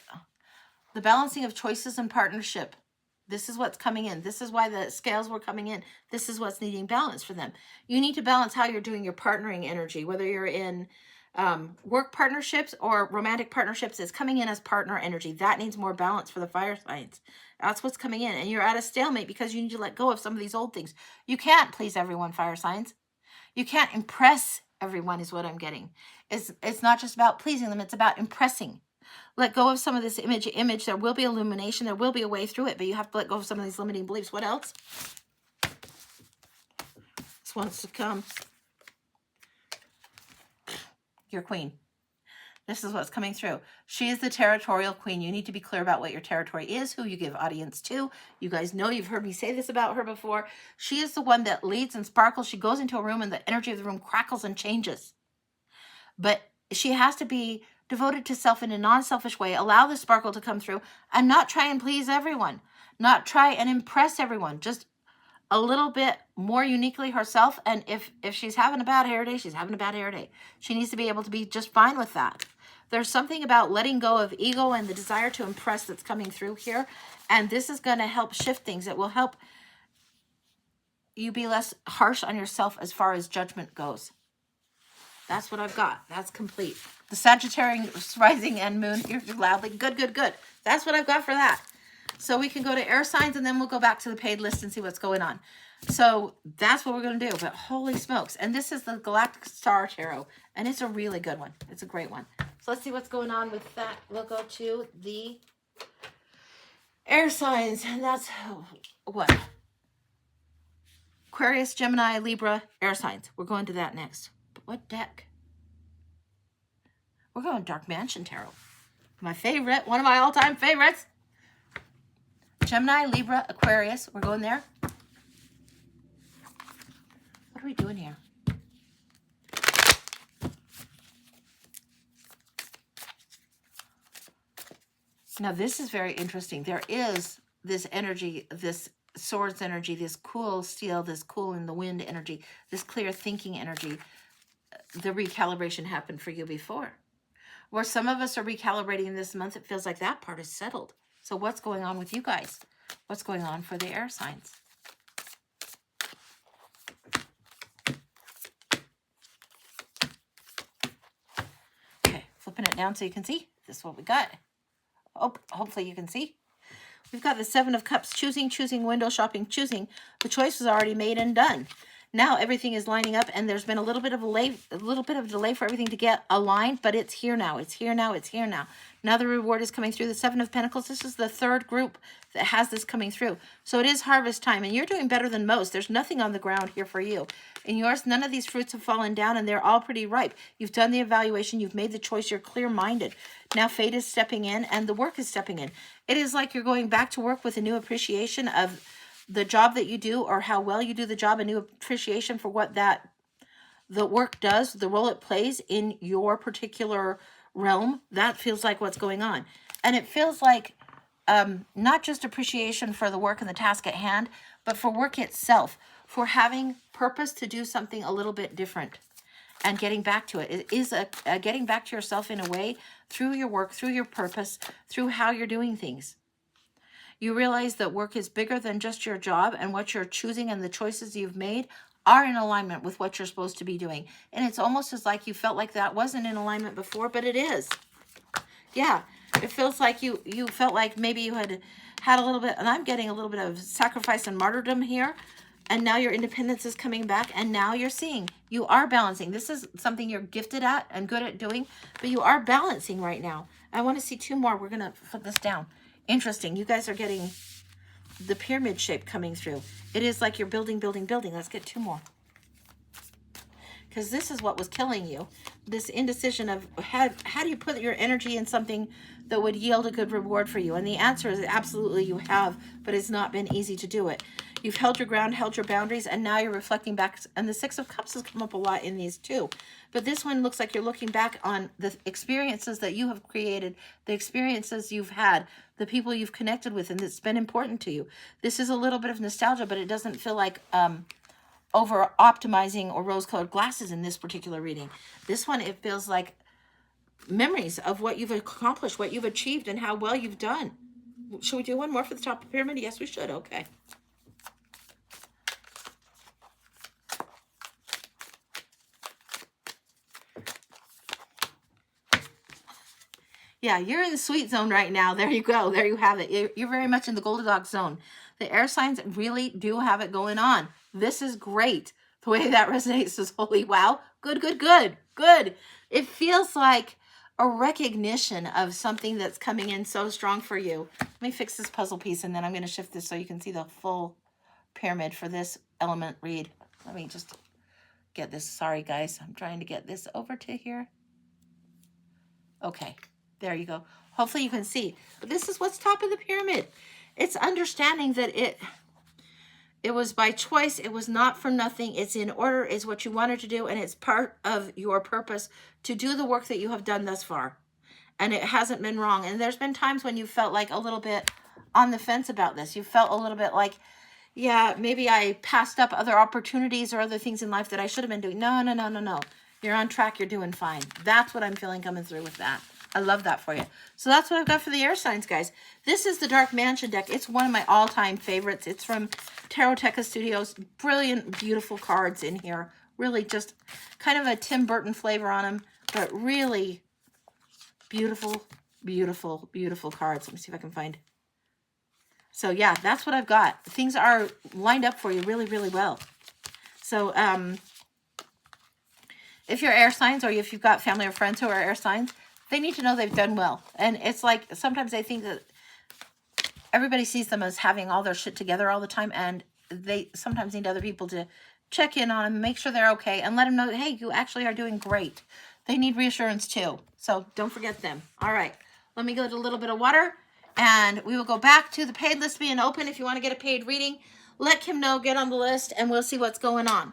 balancing of choices and partnership, this is what's coming in. This is why the scales were coming in. This is what's needing balance for them. You need to balance how you're doing your partnering energy, whether you're in Work partnerships or romantic partnerships is coming in as partner energy. That needs more balance for the fire signs. That's what's coming in. And you're at a stalemate because you need to let go of some of these old things. You can't please everyone, fire signs. You can't impress everyone is what I'm getting. It's not just about pleasing them. It's about impressing. Let go of some of this image. There will be illumination. There will be a way through it, but you have to let go of some of these limiting beliefs. What else? This wants to come. Your queen. This is what's coming through. She is the territorial queen. You need to be clear about what your territory is, who you give audience to. You guys know, you've heard me say this about her before. She is the one that leads and sparkles. She goes into a room and the energy of the room crackles and changes. But she has to be devoted to self in a non-selfish way. Allow the sparkle to come through and not try and please everyone. Not try and impress everyone. Just a little bit more uniquely herself. And if she's having a bad hair day, she's having a bad hair day. She needs to be able to be just fine with that. There's something about letting go of ego and the desire to impress that's coming through here. And this is going to help shift things. It will help you be less harsh on yourself as far as judgment goes. That's what I've got. That's complete. The Sagittarius rising and moon here loudly. Good, good, good. That's what I've got for that. So we can go to air signs and then we'll go back to the paid list and see what's going on. So that's what we're going to do. But holy smokes. And this is the Galactic Star Tarot. And it's a really good one. It's a great one. So let's see what's going on with that. We'll go to the air signs. And that's what? Aquarius, Gemini, Libra, air signs. We're going to that next. But what deck? We're going Dark Mansion Tarot. My favorite. One of my all-time favorites. Gemini, Libra, Aquarius. We're going there. What are we doing here? Now, this is very interesting. There is this energy, this swords energy, this cool steel, this cool in the wind energy, this clear thinking energy. The recalibration happened for you before. Where some of us are recalibrating this month, it feels like that part is settled. So what's going on with you guys? What's going on for the air signs? Okay, flipping it down so you can see. This is what we got. Oh, hopefully you can see. We've got the Seven of Cups. Choosing, window shopping, choosing. The choice was already made and done. Now everything is lining up, and there's been a little bit of a delay for everything to get aligned, but it's here now. It's here now. It's here now. Now the reward is coming through. The Seven of Pentacles. This is the third group that has this coming through. So it is harvest time, and you're doing better than most. There's nothing on the ground here for you. In yours, none of these fruits have fallen down, and they're all pretty ripe. You've done the evaluation. You've made the choice. You're clear-minded. Now fate is stepping in, and the work is stepping in. It is like you're going back to work with a new appreciation of the job that you do or how well you do the job, a new appreciation for what the work does, the role it plays in your particular realm. That feels like what's going on. And it feels like not just appreciation for the work and the task at hand, but for work itself, for having purpose to do something a little bit different and getting back to it. It is a getting back to yourself in a way through your work, through your purpose, through how you're doing things. You realize that work is bigger than just your job, and what you're choosing and the choices you've made are in alignment with what you're supposed to be doing. And it's almost as like you felt like that wasn't in alignment before, but it is. Yeah, it feels like you felt like maybe you had a little bit, and I'm getting a little bit of sacrifice and martyrdom here, and now your independence is coming back, and now you're seeing you are balancing. This is something you're gifted at and good at doing, but you are balancing right now. I want to see two more. We're going to put this down. Interesting. You guys are getting the pyramid shape coming through. It is like you're building, building, building. Let's get two more. Because this is what was killing you. This indecision of how do you put your energy in something that would yield a good reward for you? And the answer is absolutely you have, but it's not been easy to do it. You've held your ground, held your boundaries, and now you're reflecting back. And the Six of Cups has come up a lot in these too. But this one looks like you're looking back on the experiences that you have created, the experiences you've had, the people you've connected with, and it's been important to you. This is a little bit of nostalgia, but it doesn't feel like over optimizing or rose-colored glasses in this particular reading. This one, it feels like memories of what you've accomplished, what you've achieved, and how well you've done. Should we do one more for the top of the pyramid? Yes, we should. Okay. Yeah, you're in the sweet zone right now. There you go. There you have it. You're very much in the Goldilocks zone. The air signs really do have it going on. This is great. The way that resonates is holy wow. Good, good, good, good. It feels like a recognition of something that's coming in so strong for you. Let me fix this puzzle piece and then I'm going to shift this so you can see the full pyramid for this element read. Let me just get this. Sorry, guys. I'm trying to get this over to here. Okay. There you go. Hopefully you can see. But this is what's top of the pyramid. It's understanding that it was by choice. It was not for nothing. It's in order. It's what you wanted to do. And it's part of your purpose to do the work that you have done thus far. And it hasn't been wrong. And there's been times when you felt like a little bit on the fence about this. You felt a little bit like, yeah, maybe I passed up other opportunities or other things in life that I should have been doing. No, no, no, no, no. You're on track. You're doing fine. That's what I'm feeling coming through with that. I love that for you. So that's what I've got for the air signs, guys. This is the Dark Mansion deck. It's one of my all-time favorites. It's from Taroteca Studios. Brilliant, beautiful cards in here. Really just kind of a Tim Burton flavor on them, but really beautiful, beautiful, beautiful cards. Let me see if I can find. So yeah, that's what I've got. Things are lined up for you really, really well. So if you're air signs or if you've got family or friends who are air signs, they need to know they've done well. And it's like sometimes they think that everybody sees them as having all their shit together all the time. And they sometimes need other people to check in on them, make sure they're okay, and let them know that, hey, you actually are doing great. They need reassurance too. So don't forget them. All right. Let me get a little bit of water and we will go back to the paid list being open. If you want to get a paid reading, let Kim know, get on the list, and we'll see what's going on.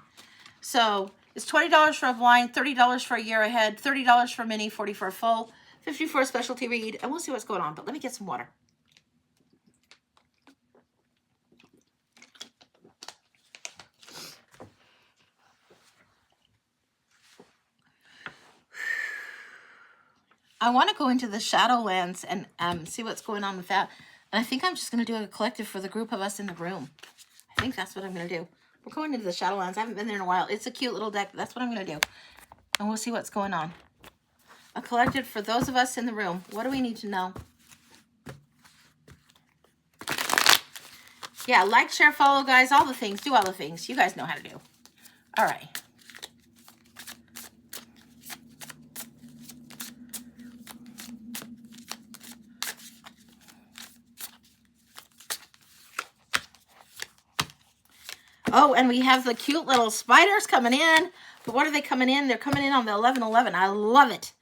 So it's $20 for a blind, $30 for a year ahead, $30 for a mini, $40 for a full, $50 for a specialty read, and we'll see what's going on. But let me get some water. I want to go into the Shadowlands and see what's going on with that. And I think I'm just going to do a collective for the group of us in the room. I think that's what I'm going to do. We're going into the Shadowlands. I haven't been there in a while. It's a cute little deck, but that's what I'm going to do. And we'll see what's going on. A collective for those of us in the room. What do we need to know? Yeah, like, share, follow, guys. All the things. Do all the things. You guys know how to do. All right. Oh, and we have the cute little spiders coming in. But what are they coming in? They're coming in on the 11-11. I love it.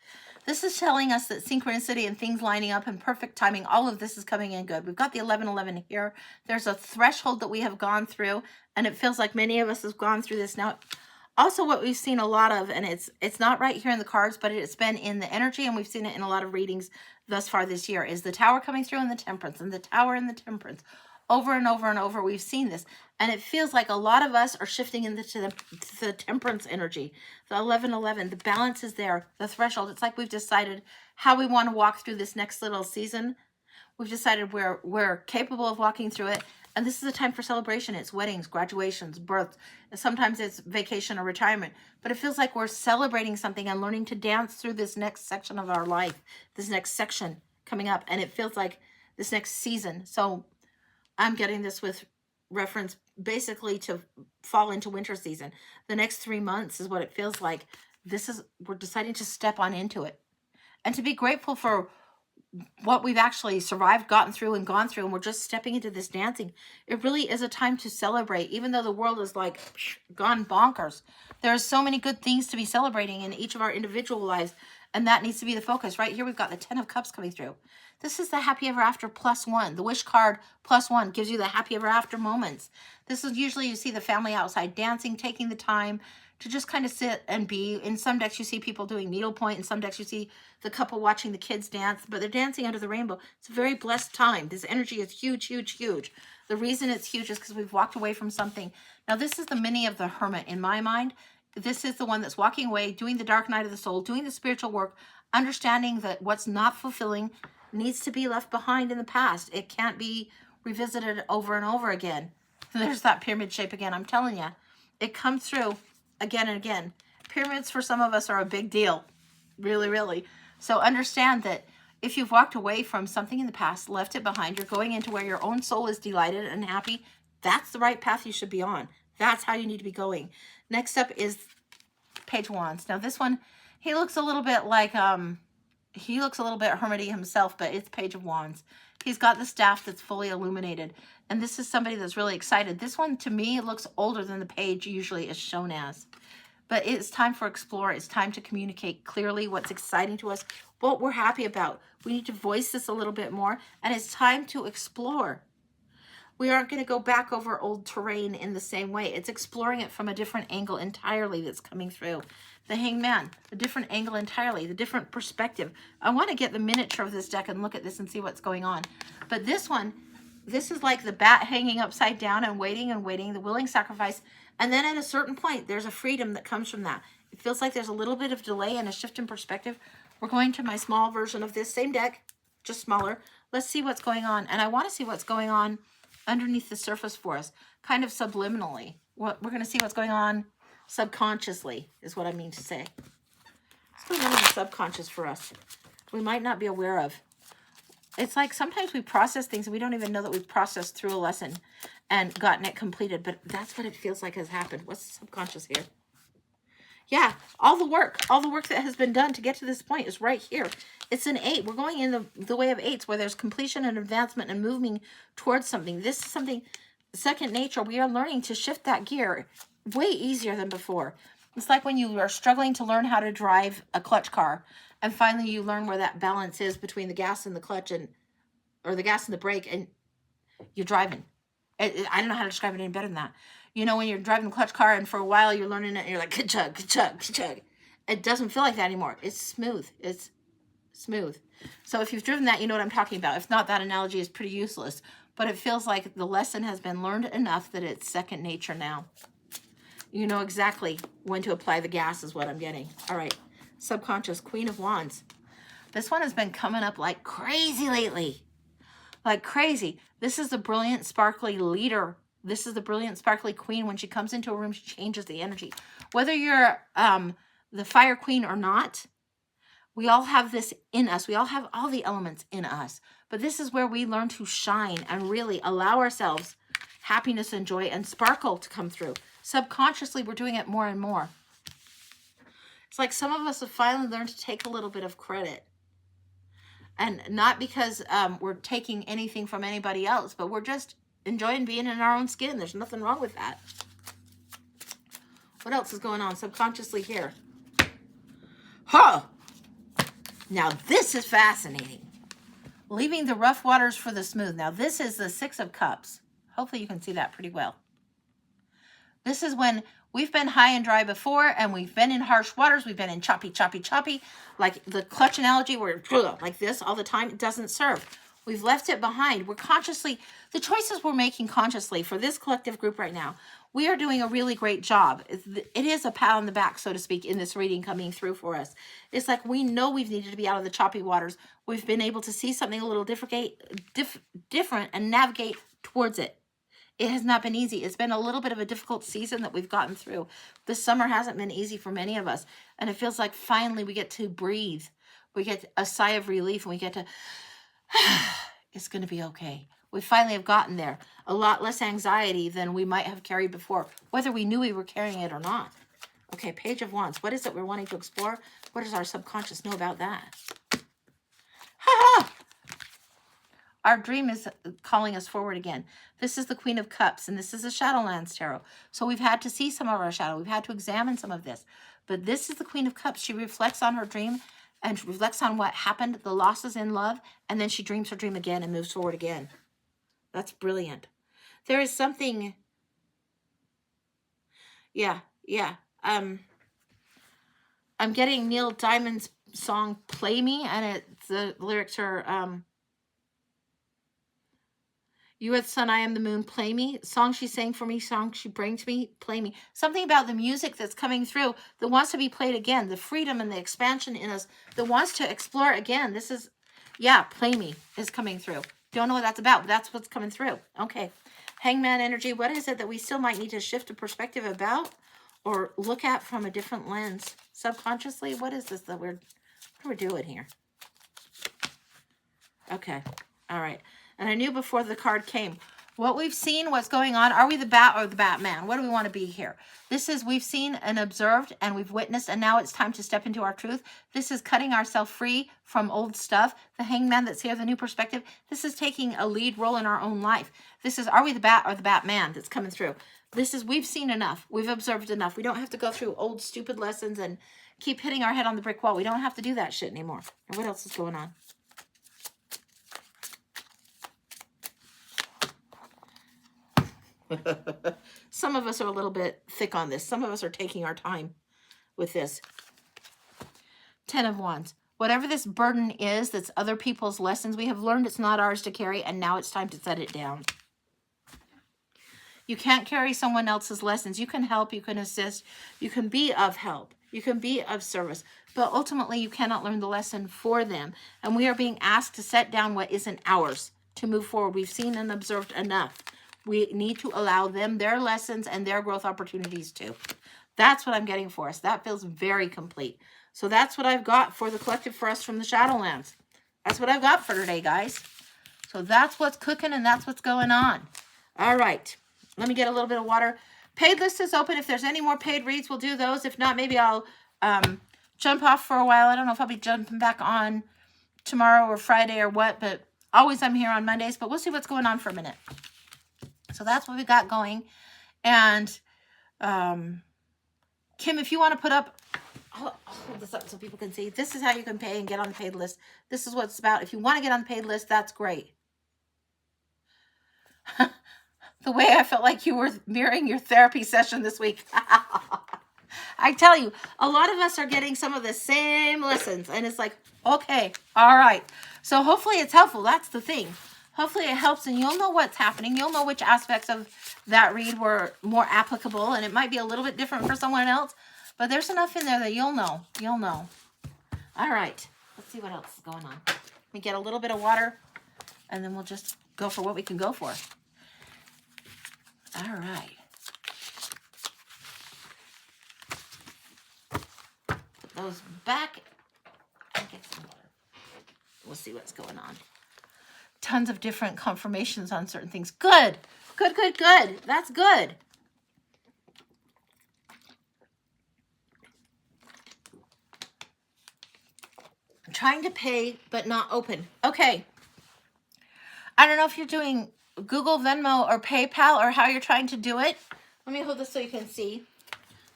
This is telling us that synchronicity and things lining up and perfect timing, all of this is coming in good. We've got the 11-11 here. There's a threshold that we have gone through, and it feels like many of us have gone through this now. Also, what we've seen a lot of, and it's not right here in the cards, but it's been in the energy, and we've seen it in a lot of readings thus far this year, is the Tower coming through and the Temperance, and the Tower and the Temperance. Over and over and over, we've seen this. And it feels like a lot of us are shifting into the Temperance energy. The 11-11, the balance is there, the threshold. It's like we've decided how we want to walk through this next little season. We've decided we're capable of walking through it. And this is a time for celebration. It's weddings, graduations, births. Sometimes it's vacation or retirement. But it feels like we're celebrating something and learning to dance through this next section of our life, this next section coming up. And it feels like this next season. So I'm getting this with reference basically to fall into winter season. The next 3 months is what it feels like. We're deciding to step on into it and to be grateful for what we've actually survived, gotten through, and gone through. And we're just stepping into this dancing. It really is a time to celebrate, even though the world is like gone bonkers. There are so many good things to be celebrating in each of our individual lives. And that needs to be the focus. Right here, we've got the 10 of Cups coming through. This is the Happy Ever After +1. The Wish card +1 gives you the Happy Ever After moments. This is usually you see the family outside dancing, taking the time to just kind of sit and be. In some decks, you see people doing needlepoint. In some decks, you see the couple watching the kids dance, but they're dancing under the rainbow. It's a very blessed time. This energy is huge, huge, huge. The reason it's huge is because we've walked away from something. Now, this is the mini of the Hermit in my mind. This is the one that's walking away, doing the dark night of the soul, doing the spiritual work, understanding that what's not fulfilling needs to be left behind in the past. It can't be revisited over and over again. There's that pyramid shape again. I'm telling you, it comes through again and again. Pyramids for some of us are a big deal. Really, really. So understand that If you've walked away from something in the past, left it behind, you're going into where your own soul is delighted and happy. That's the right path you should be on. That's how you need to be going. Next up is Page of Wands. Now this one, he looks a little bit like, he looks a little bit hermity himself, but it's Page of Wands. He's got the staff that's fully illuminated. And this is somebody that's really excited. This one, to me, looks older than the page usually is shown as. But it's time for explore. It's time to communicate clearly what's exciting to us, what we're happy about. We need to voice this a little bit more. And it's time to explore. We aren't going to go back over old terrain in the same way. It's exploring it from a different angle entirely that's coming through. The Hangman, a different angle entirely, the different perspective. I want to get the miniature of this deck and look at this and see what's going on. But this one, this is like the bat hanging upside down and waiting, the willing sacrifice. And then at a certain point, there's a freedom that comes from that. It feels like there's a little bit of delay and a shift in perspective. We're going to my small version of this same deck, just smaller. Let's see what's going on. And I want to see what's going on underneath the surface for us, kind of subliminally. We're going to see what's going on subconsciously, is what I mean to say. What's going on in the subconscious for us? We might not be aware of. It's like sometimes we process things and we don't even know that we've processed through a lesson and gotten it completed, but that's what it feels like has happened. What's the subconscious here? Yeah, all the work that has been done to get to this point is right here. It's an 8. We're going in the way of 8s where there's completion and advancement and moving towards something. This is something, second nature. We are learning to shift that gear way easier than before. It's like when you are struggling to learn how to drive a clutch car and finally you learn where that balance is between the gas and the clutch or the gas and the brake, and you're driving. I don't know how to describe it any better than that. You know, when you're driving the clutch car and for a while you're learning it and you're like, ka-chug, ka-chug, ka-chug. It doesn't feel like that anymore. It's smooth. It's smooth. So if you've driven that, you know what I'm talking about. If not, that analogy is pretty useless. But it feels like the lesson has been learned enough that it's second nature now. You know exactly when to apply the gas is what I'm getting. All right. Subconscious, Queen of Wands. This one has been coming up like crazy lately. Like crazy. This is the brilliant, sparkly leader. This is the brilliant, sparkly queen. When she comes into a room, she changes the energy. Whether you're the fire queen or not, we all have this in us. We all have all the elements in us. But this is where we learn to shine and really allow ourselves happiness and joy and sparkle to come through. Subconsciously, we're doing it more and more. It's like some of us have finally learned to take a little bit of credit. And not because we're taking anything from anybody else, but we're just enjoying being in our own skin. There's nothing wrong with that. What else is going on subconsciously here? Huh! Now this is fascinating. Leaving the rough waters for the smooth. Now this is the 6 of Cups. Hopefully you can see that pretty well. This is when we've been high and dry before, and we've been in harsh waters. We've been in choppy, choppy, choppy. Like the clutch analogy, where like this all the time, it doesn't serve. We've left it behind. We're consciously, the choices we're making consciously for this collective group right now, we are doing a really great job. It is a pat on the back, so to speak, in this reading coming through for us. It's like we know we've needed to be out of the choppy waters. We've been able to see something a little different and navigate towards it. It has not been easy. It's been a little bit of a difficult season that we've gotten through. This summer hasn't been easy for many of us. And it feels like finally we get to breathe. We get a sigh of relief and we get to, it's going to be okay. We finally have gotten there. A lot less anxiety than we might have carried before, whether we knew we were carrying it or not. Okay, Page of Wands. What is it we're wanting to explore? What does our subconscious know about that? Ha-ha! Our dream is calling us forward again. This is the Queen of Cups, and this is a Shadowlands Tarot. So we've had to see some of our shadow. We've had to examine some of this. But this is the Queen of Cups. She reflects on her dream and reflects on what happened, the losses in love, and then she dreams her dream again and moves forward again. That's brilliant. There is something... Yeah. I'm getting Neil Diamond's song Play Me, and the lyrics are... You are the sun, I am the moon, play me. Song she sang for me, song she brings me, play me. Something about the music that's coming through that wants to be played again. The freedom and the expansion in us that wants to explore again. This is, yeah, play me is coming through. Don't know what that's about, but that's what's coming through. Okay. Hangman energy. What is it that we still might need to shift a perspective about or look at from a different lens? Subconsciously, what is this that what are we doing here? Okay. All right. And I knew before the card came. What we've seen, what's going on, are we the bat or the Batman? What do we want to be here? This is, we've seen and observed and we've witnessed, and now it's time to step into our truth. This is cutting ourselves free from old stuff. The Hangman that's here, the new perspective. This is taking a lead role in our own life. This is, are we the bat or the Batman that's coming through? This is, we've seen enough. We've observed enough. We don't have to go through old stupid lessons and keep hitting our head on the brick wall. We don't have to do that shit anymore. And what else is going on? Some of us are a little bit thick on this. Some of us are taking our time with this. 10 of Wands. Whatever this burden is, that's other people's lessons, we have learned it's not ours to carry, and now it's time to set it down. You can't carry someone else's lessons. You can help, you can assist, you can be of help, you can be of service, but ultimately you cannot learn the lesson for them. And we are being asked to set down what isn't ours to move forward. We've seen and observed enough. We need to allow them their lessons and their growth opportunities too. That's what I'm getting for us. That feels very complete. So that's what I've got for the collective for us from the Shadowlands. That's what I've got for today, guys. So that's what's cooking and that's what's going on. All right. Let me get a little bit of water. Paid list is open. If there's any more paid reads, we'll do those. If not, maybe I'll jump off for a while. I don't know if I'll be jumping back on tomorrow or Friday or what, but always I'm here on Mondays. But we'll see what's going on for a minute. So that's what we got going. And Kim, if you want to put up, I'll hold this up so people can see. This is how you can pay and get on the paid list. This is what it's about. If you want to get on the paid list, that's great. The way I felt like you were mirroring your therapy session this week. I tell you, a lot of us are getting some of the same lessons. And it's like, okay, all right. So hopefully it's helpful. That's the thing. Hopefully it helps and you'll know what's happening. You'll know which aspects of that read were more applicable. And it might be a little bit different for someone else. But there's enough in there that you'll know. You'll know. All right. Let's see what else is going on. Let me get a little bit of water. And then we'll just go for what we can go for. All right. Put those back. And get some water. We'll see what's going on. Tons of different confirmations on certain things. Good. Good, good, good. That's good. I'm trying to pay, but not open. Okay. I don't know if you're doing Google, Venmo, or PayPal, or how you're trying to do it. Let me hold this so you can see.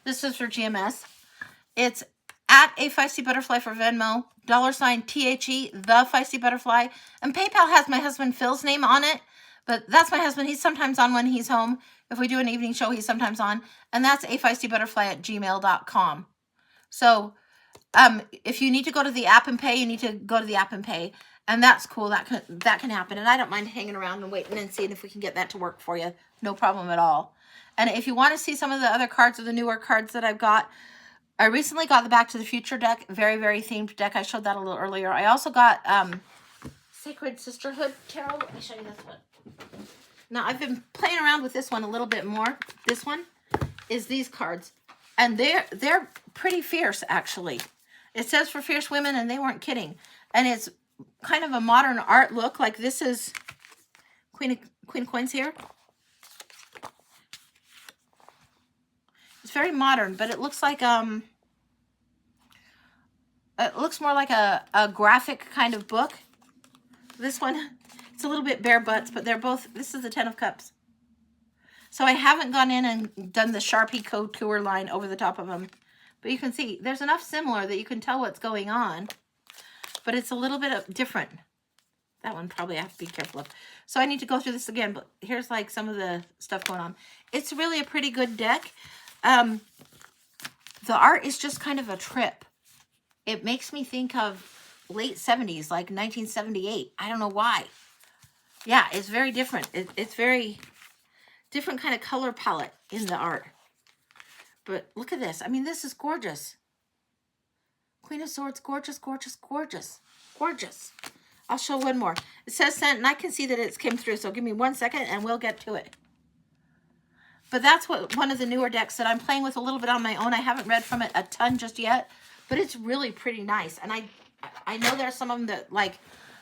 This is for GMS. It's at a Feisty Butterfly for Venmo, $THE, the Feisty Butterfly. And PayPal has my husband Phil's name on it, but that's my husband. He's sometimes on when he's home. If we do an evening show, he's sometimes on. And that's afeistybutterfly@gmail.com. So if you need to go to the app and pay, you need to go to the app and pay. And that's cool. That can happen. And I don't mind hanging around and waiting and seeing if we can get that to work for you. No problem at all. And if you want to see some of the other cards or the newer cards that I've got, I recently got the Back to the Future deck. Very, very themed deck. I showed that a little earlier. I also got Sacred Sisterhood Tarot. Let me show you this one. Now, I've been playing around with this one a little bit more. This one is these cards. And they're pretty fierce, actually. It says for fierce women, and they weren't kidding. And it's kind of a modern art look. Like this is Queen of Coins here. It's very modern, but it looks like it looks more like a graphic kind of book. This one, it's a little bit bare butts, but they're both, this is the 10 of Cups. So I haven't gone in and done the Sharpie Couture line over the top of them. But you can see there's enough similar that you can tell what's going on. But it's a little bit different. That one probably I have to be careful of. So I need to go through this again. But here's like some of the stuff going on. It's really a pretty good deck. The art is just kind of a trip. It makes me think of late 70s, like 1978. I don't know why. Yeah, it's very different. It's very different kind of color palette in the art. But look at this. I mean, this is gorgeous. Queen of Swords, gorgeous, gorgeous, gorgeous, gorgeous. I'll show one more. It says sent, and I can see that it's came through. So give me 1 second, and we'll get to it. But that's what one of the newer decks that I'm playing with a little bit on my own. I haven't read from it a ton just yet, but it's really pretty nice. And I know there's some of them that like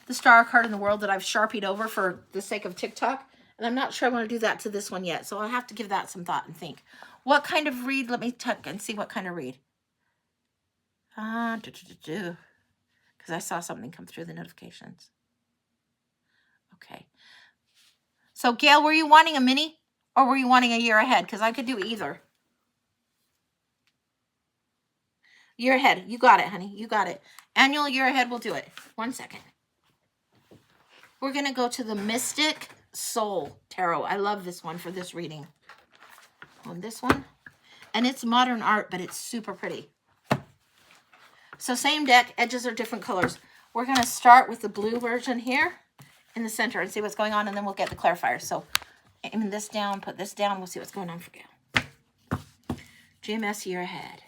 the star card in the world that I've Sharpied over for the sake of TikTok. And I'm not sure I want to do that to this one yet. So I'll have to give that some thought and think. What kind of read? Let me check and see what kind of read. Because I saw something come through the notifications. Okay. So Gail, were you wanting a mini or were you wanting a year ahead? Because I could do either. Year ahead. You got it, honey. You got it. Annual year ahead, we'll do it. 1 second. We're going to go to the Mystic Soul Tarot. I love this one for this reading. On this one. And it's modern art, but it's super pretty. So same deck, edges are different colors. We're going to start with the blue version here in the center and see what's going on, and then we'll get the clarifier. So aim this down, put this down. We'll see what's going on for Gail. GMS year ahead.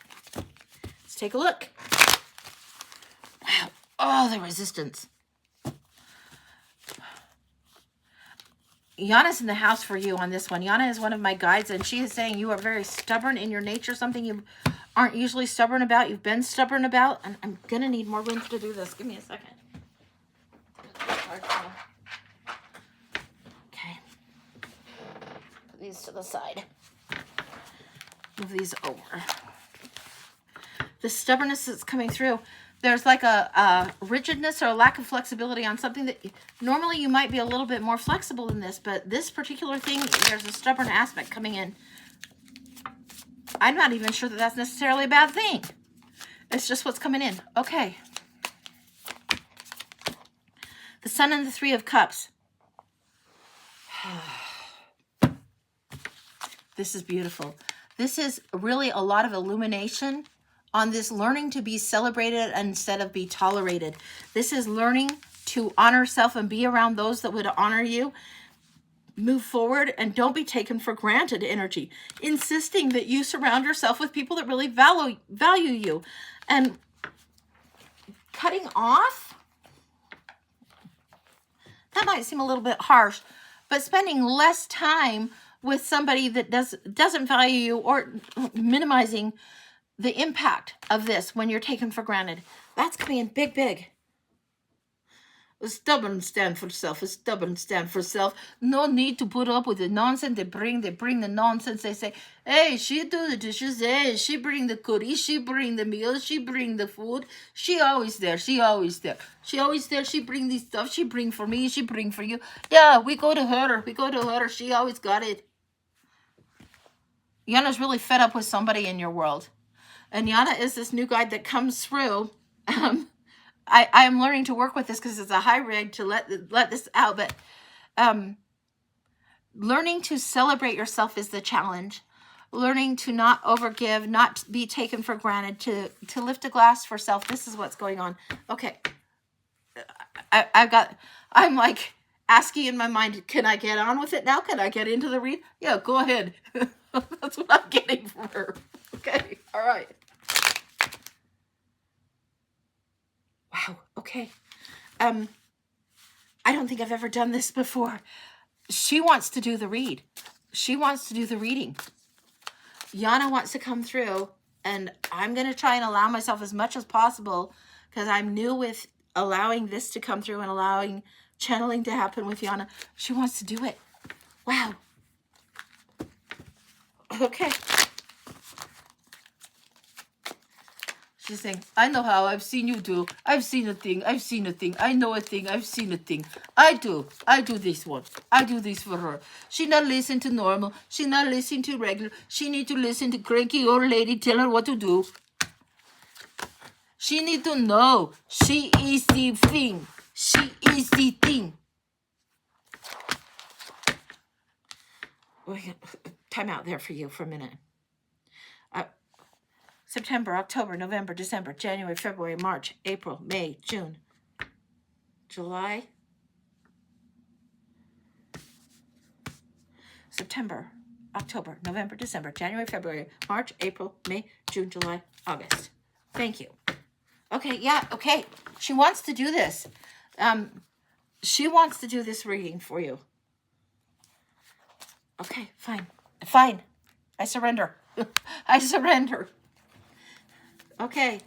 Let's take a look. Wow. Oh, the resistance. Yana's in the house for you on this one. Yana is one of my guides, and she is saying you are very stubborn in your nature, something you aren't usually stubborn about, you've been stubborn about, and I'm going to need more room to do this. Give me a second. Okay. Put these to the side. Move these over. The stubbornness that's coming through, there's like a rigidness or a lack of flexibility on something that normally you might be a little bit more flexible than this, but this particular thing, there's a stubborn aspect coming in. I'm not even sure that that's necessarily a bad thing. It's just what's coming in. Okay. The Sun and the Three of Cups. This is beautiful. This is really a lot of illumination on this learning to be celebrated instead of be tolerated. This is learning to honor self and be around those that would honor you. Move forward and don't be taken for granted energy. Insisting that you surround yourself with people that really value you. And cutting off, that might seem a little bit harsh, but spending less time with somebody that doesn't value you, or minimizing the impact of this when you're taken for granted. That's coming in big, big. A stubborn stand for self. A stubborn stand for self. No need to put up with the nonsense they bring. They bring the nonsense. They say, hey, she do the dishes. Hey, she bring the goodies. She bring the meals. She bring the food. She always there. She always there. She always there. She bring this stuff. She bring for me. She bring for you. Yeah, we go to her. We go to her. She always got it. Yana's really fed up with somebody in your world. And Yana is this new guide that comes through. I am learning to work with this because it's a high rig to let this out. But learning to celebrate yourself is the challenge. Learning to not overgive, not be taken for granted, to lift a glass for self. This is what's going on. Okay. I'm like asking in my mind, can I get on with it now? Can I get into the read? Yeah, go ahead. That's what I'm getting from her. Okay. All right. Wow. Okay. I don't think I've ever done this before. She wants to do the read. She wants to do the reading. Yana wants to come through, and I'm going to try and allow myself as much as possible because I'm new with allowing this to come through and allowing channeling to happen with Yana. She wants to do it. Wow. Okay. She's saying, I know how. I've seen you do. I've seen a thing. I've seen a thing. I know a thing. I've seen a thing. I do this one. I do this for her. She not listen to normal. She not listen to regular. She need to listen to cranky old lady tell her what to do. She need to know. She is the thing. She is the thing. Time out there for you for a minute. September, October, November, December, January, February, March, April, May, June, July, September, October, November, December, January, February, March, April, May, June, July, August. Thank you. Okay, yeah, okay. She wants to do this. She wants to do this reading for you. Okay, fine. Fine. I surrender. I surrender. Okay.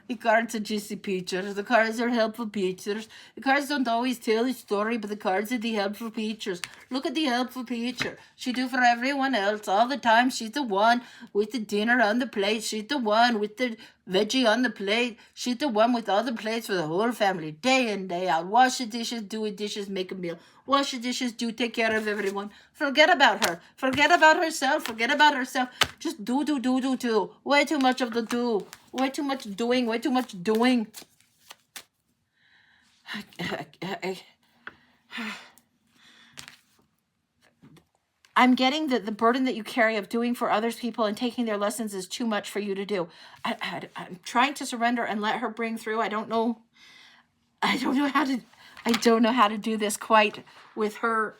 The cards are juicy pictures. The cards are helpful pictures. The cards don't always tell a story, but the cards are the helpful pictures. Look at the helpful picture. She do for everyone else all the time. She's the one with the dinner on the plate. She's the one with the veggie on the plate. She's the one with all the plates for the whole family, day in, day out. Wash the dishes, do the dishes, make a meal. Wash the dishes, take care of everyone. Forget about her. Forget about herself. Forget about herself. Just do. Way too much of the do. Way too much doing. Way too much doing. I'm getting that the burden that you carry of doing for others people and taking their lessons is too much for you to do. I'm trying to surrender and let her bring through. I don't know how to do this quite with her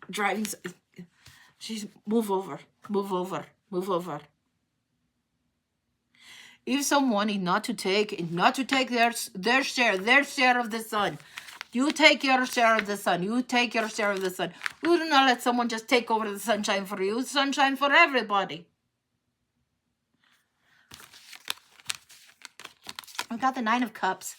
driving. She's move over. If someone is not to take their share of the sun, you take your share of the sun. You take your share of the sun. You do not let someone just take over the sunshine for you. Sunshine for everybody. I've got the Nine of Cups,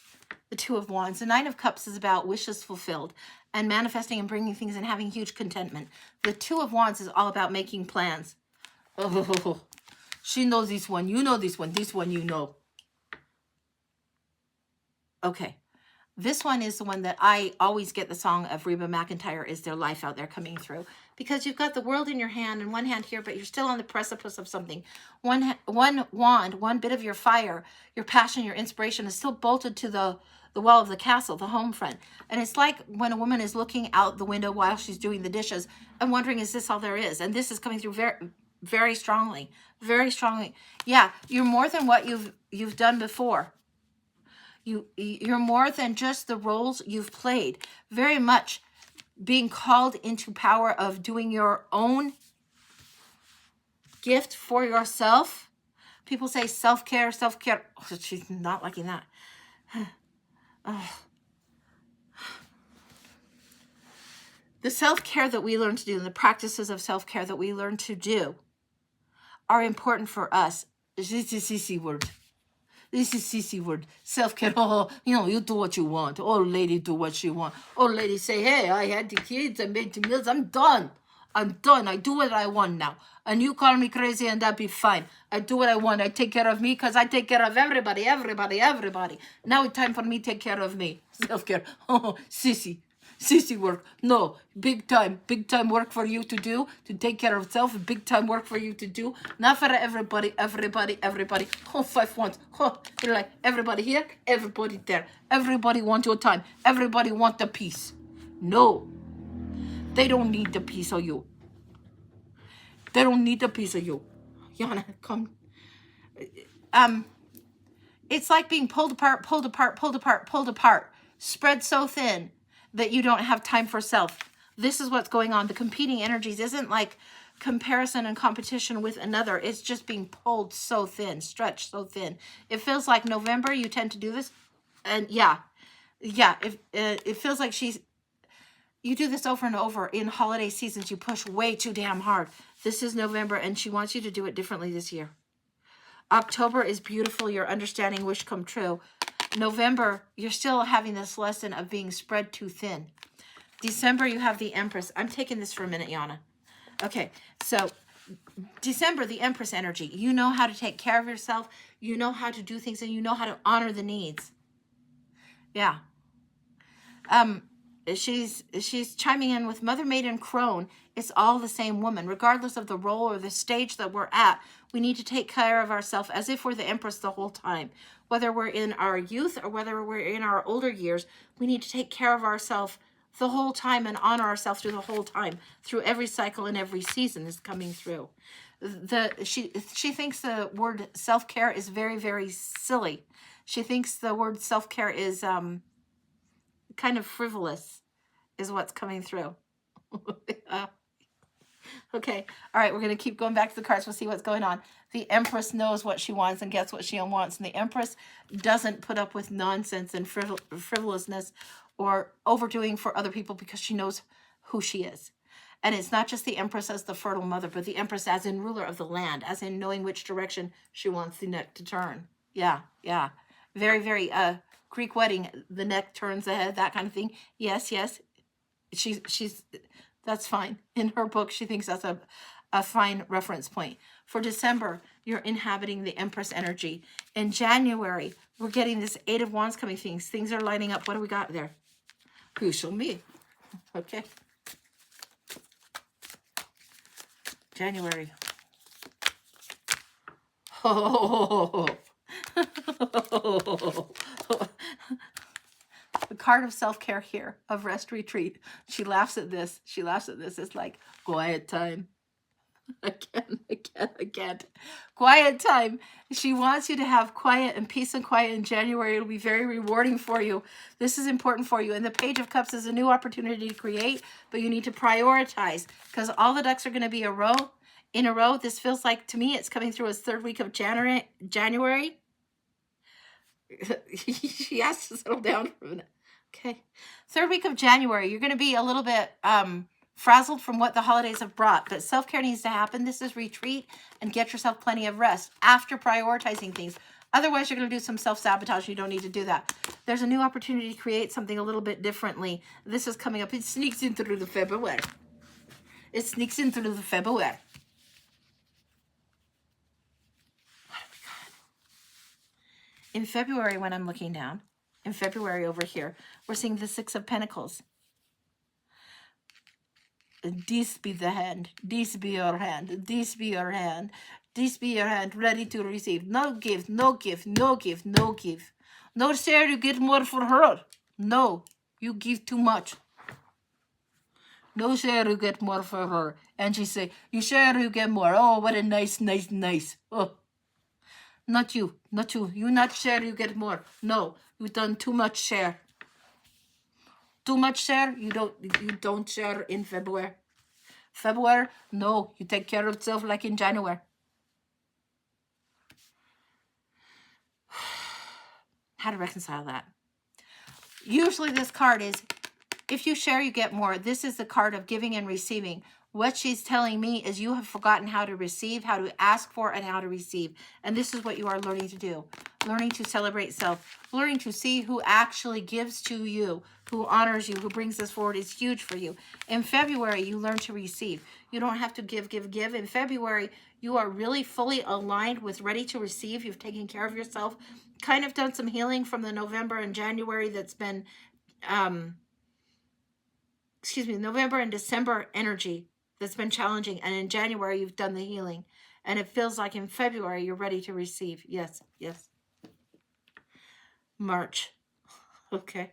the Two of Wands. The Nine of Cups is about wishes fulfilled and manifesting and bringing things and having huge contentment. The Two of Wands is all about making plans. Oh, she knows this one. You know this one. This one you know. Okay. This one is the one that I always get the song of Reba McEntire, Is There Life Out There, coming through. Because you've got the world in your hand and one hand here, but you're still on the precipice of something. One wand, one bit of your fire, your passion, your inspiration is still bolted to the wall of the castle, the home front. And it's like when a woman is looking out the window while she's doing the dishes and wondering, is this all there is? And this is coming through very, very strongly. Very strongly. Yeah, you're more than what you've done before. You're more than just the roles you've played. Very much being called into power of doing your own gift for yourself. People say self-care. Oh, she's not liking that. Oh. The self-care that we learn to do and the practices of self-care that we learn to do are important for us. This is CC word. This is CC word. Self-care. Oh, you do what you want. Old lady do what she want. Old lady say, hey, I had the kids, I made the meals, I'm done. I do what I want now. And you call me crazy and that be fine. I do what I want. I take care of me because I take care of everybody. Now it's time for me to take care of me. Self-care. Oh, sissy work. No, big time work for you to do, to take care of self, big time work for you to do. Not for everybody. Oh, 5 wands. Oh, you're like, everybody here, everybody there. Everybody want your time. Everybody want the peace. No, they don't need the piece of you. They don't need the piece of you. Yana, come. It's like being pulled apart, spread so thin that you don't have time for self. This is what's going on. The competing energies isn't like comparison and competition with another. It's just being pulled so thin, stretched so thin. It feels like November, you tend to do this. And it feels like you do this over and over in holiday seasons. You push way too damn hard. This is November, and she wants you to do it differently this year. October is beautiful. Your understanding wish come true. November, you're still having this lesson of being spread too thin. December, you have the Empress. I'm taking this for a minute, Yana. Okay, so December, the Empress energy. You know how to take care of yourself. You know how to do things, and you know how to honor the needs. Yeah. She's chiming in with Mother Maiden Crone. It's all the same woman. Regardless of the role or the stage that we're at, we need to take care of ourselves as if we're the Empress the whole time. Whether we're in our youth or whether we're in our older years, we need to take care of ourselves the whole time and honor ourselves through the whole time, through every cycle and every season is coming through. She thinks the word self-care is very, very silly. She thinks the word self-care is kind of frivolous, is what's coming through. Okay, all right, we're going to keep going back to the cards. We'll see what's going on. The Empress knows what she wants and gets what she wants. And the Empress doesn't put up with nonsense and frivolousness or overdoing for other people because she knows who she is. And it's not just the Empress as the fertile mother, but the Empress as in ruler of the land, as in knowing which direction she wants the neck to turn. Yeah. Very, very Greek wedding. The neck turns the head, that kind of thing. Yes, yes. She's that's fine. In her book, she thinks that's a fine reference point. For December, you're inhabiting the Empress energy. In January, we're getting this Eight of Wands coming things. Things are lining up. What do we got there? Who shall me? Okay. January. Oh. The card of self-care here, of rest retreat. She laughs at this. She laughs at this. It's like quiet time. Again. Quiet time. She wants you to have quiet and peace and quiet in January. It'll be very rewarding for you. This is important for you. And the Page of Cups is a new opportunity to create, but you need to prioritize because all the ducks are going to be in a row. This feels like, to me, it's coming through as third week of January. She has to settle down for a minute. Okay. Third week of January, you're going to be a little bit frazzled from what the holidays have brought, but self-care needs to happen. This is retreat and get yourself plenty of rest after prioritizing things. Otherwise, you're going to do some self-sabotage. You don't need to do that. There's a new opportunity to create something a little bit differently. This is coming up. It sneaks in through the February. It sneaks in through the February. In February, when I'm looking down, in February over here, we're seeing the Six of Pentacles. This be the hand. This be your hand. This be your hand. This be your hand, ready to receive. No give, no give, no give, no give. No share, you get more for her. No, you give too much. No share, you get more for her. And she say, you share, you get more. Oh, what a nice. Oh. Not you, not you. You not share, you get more. No, you done too much share. Too much share, you don't share in February. February, no, you take care of yourself like in January. How to reconcile that? Usually this card is, if you share, you get more. This is the card of giving and receiving. What she's telling me is you have forgotten how to receive, how to ask for, and how to receive. And this is what you are learning to do. Learning to celebrate self. Learning to see who actually gives to you, who honors you, who brings this forward is huge for you. In February, you learn to receive. You don't have to give. In February, you are really fully aligned with ready to receive. You've taken care of yourself. Kind of done some healing from the November and January that's been, November and December energy that's been challenging. And in January, you've done the healing. And it feels like in February, you're ready to receive. Yes, yes. March. Okay.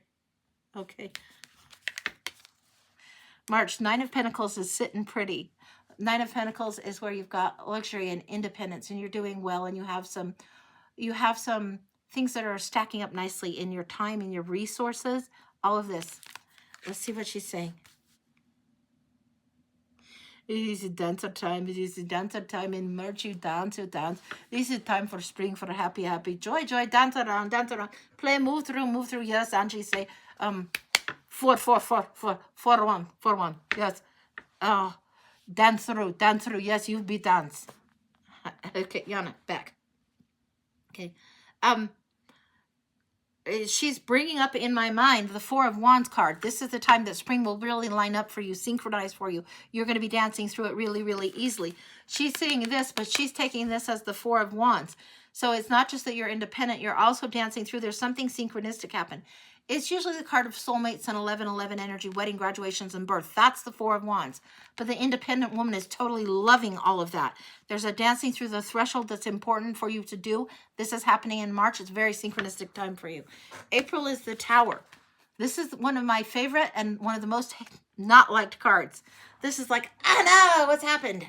March, Nine of Pentacles is sitting pretty. Nine of Pentacles is where you've got luxury and independence and you're doing well and you have some things that are stacking up nicely in your time and your resources. All of this. Let's see what she's saying. It is a dancer time. It is a dancer time. In March, you dance. This is time for spring, for happy, joy, dance around. Play, move through. Yes, Angie say, 4, 1. Yes. Dance through. Yes, you be dance. Okay, Yana, back. Okay. She's bringing up in my mind the Four of Wands card. This is the time that spring will really line up for you, synchronize for you. You're going to be dancing through it really, really easily. She's saying this, but she's taking this as the Four of Wands. So it's not just that you're independent, you're also dancing through. There's something synchronistic happen. It's usually the card of soulmates and 11-11 energy, wedding, graduations, and birth. That's the Four of Wands. But the independent woman is totally loving all of that. There's a dancing through the threshold that's important for you to do. This is happening in March. It's a very synchronistic time for you. April is the Tower. This is one of my favorite and one of the most not liked cards. This is like, oh no, what's happened?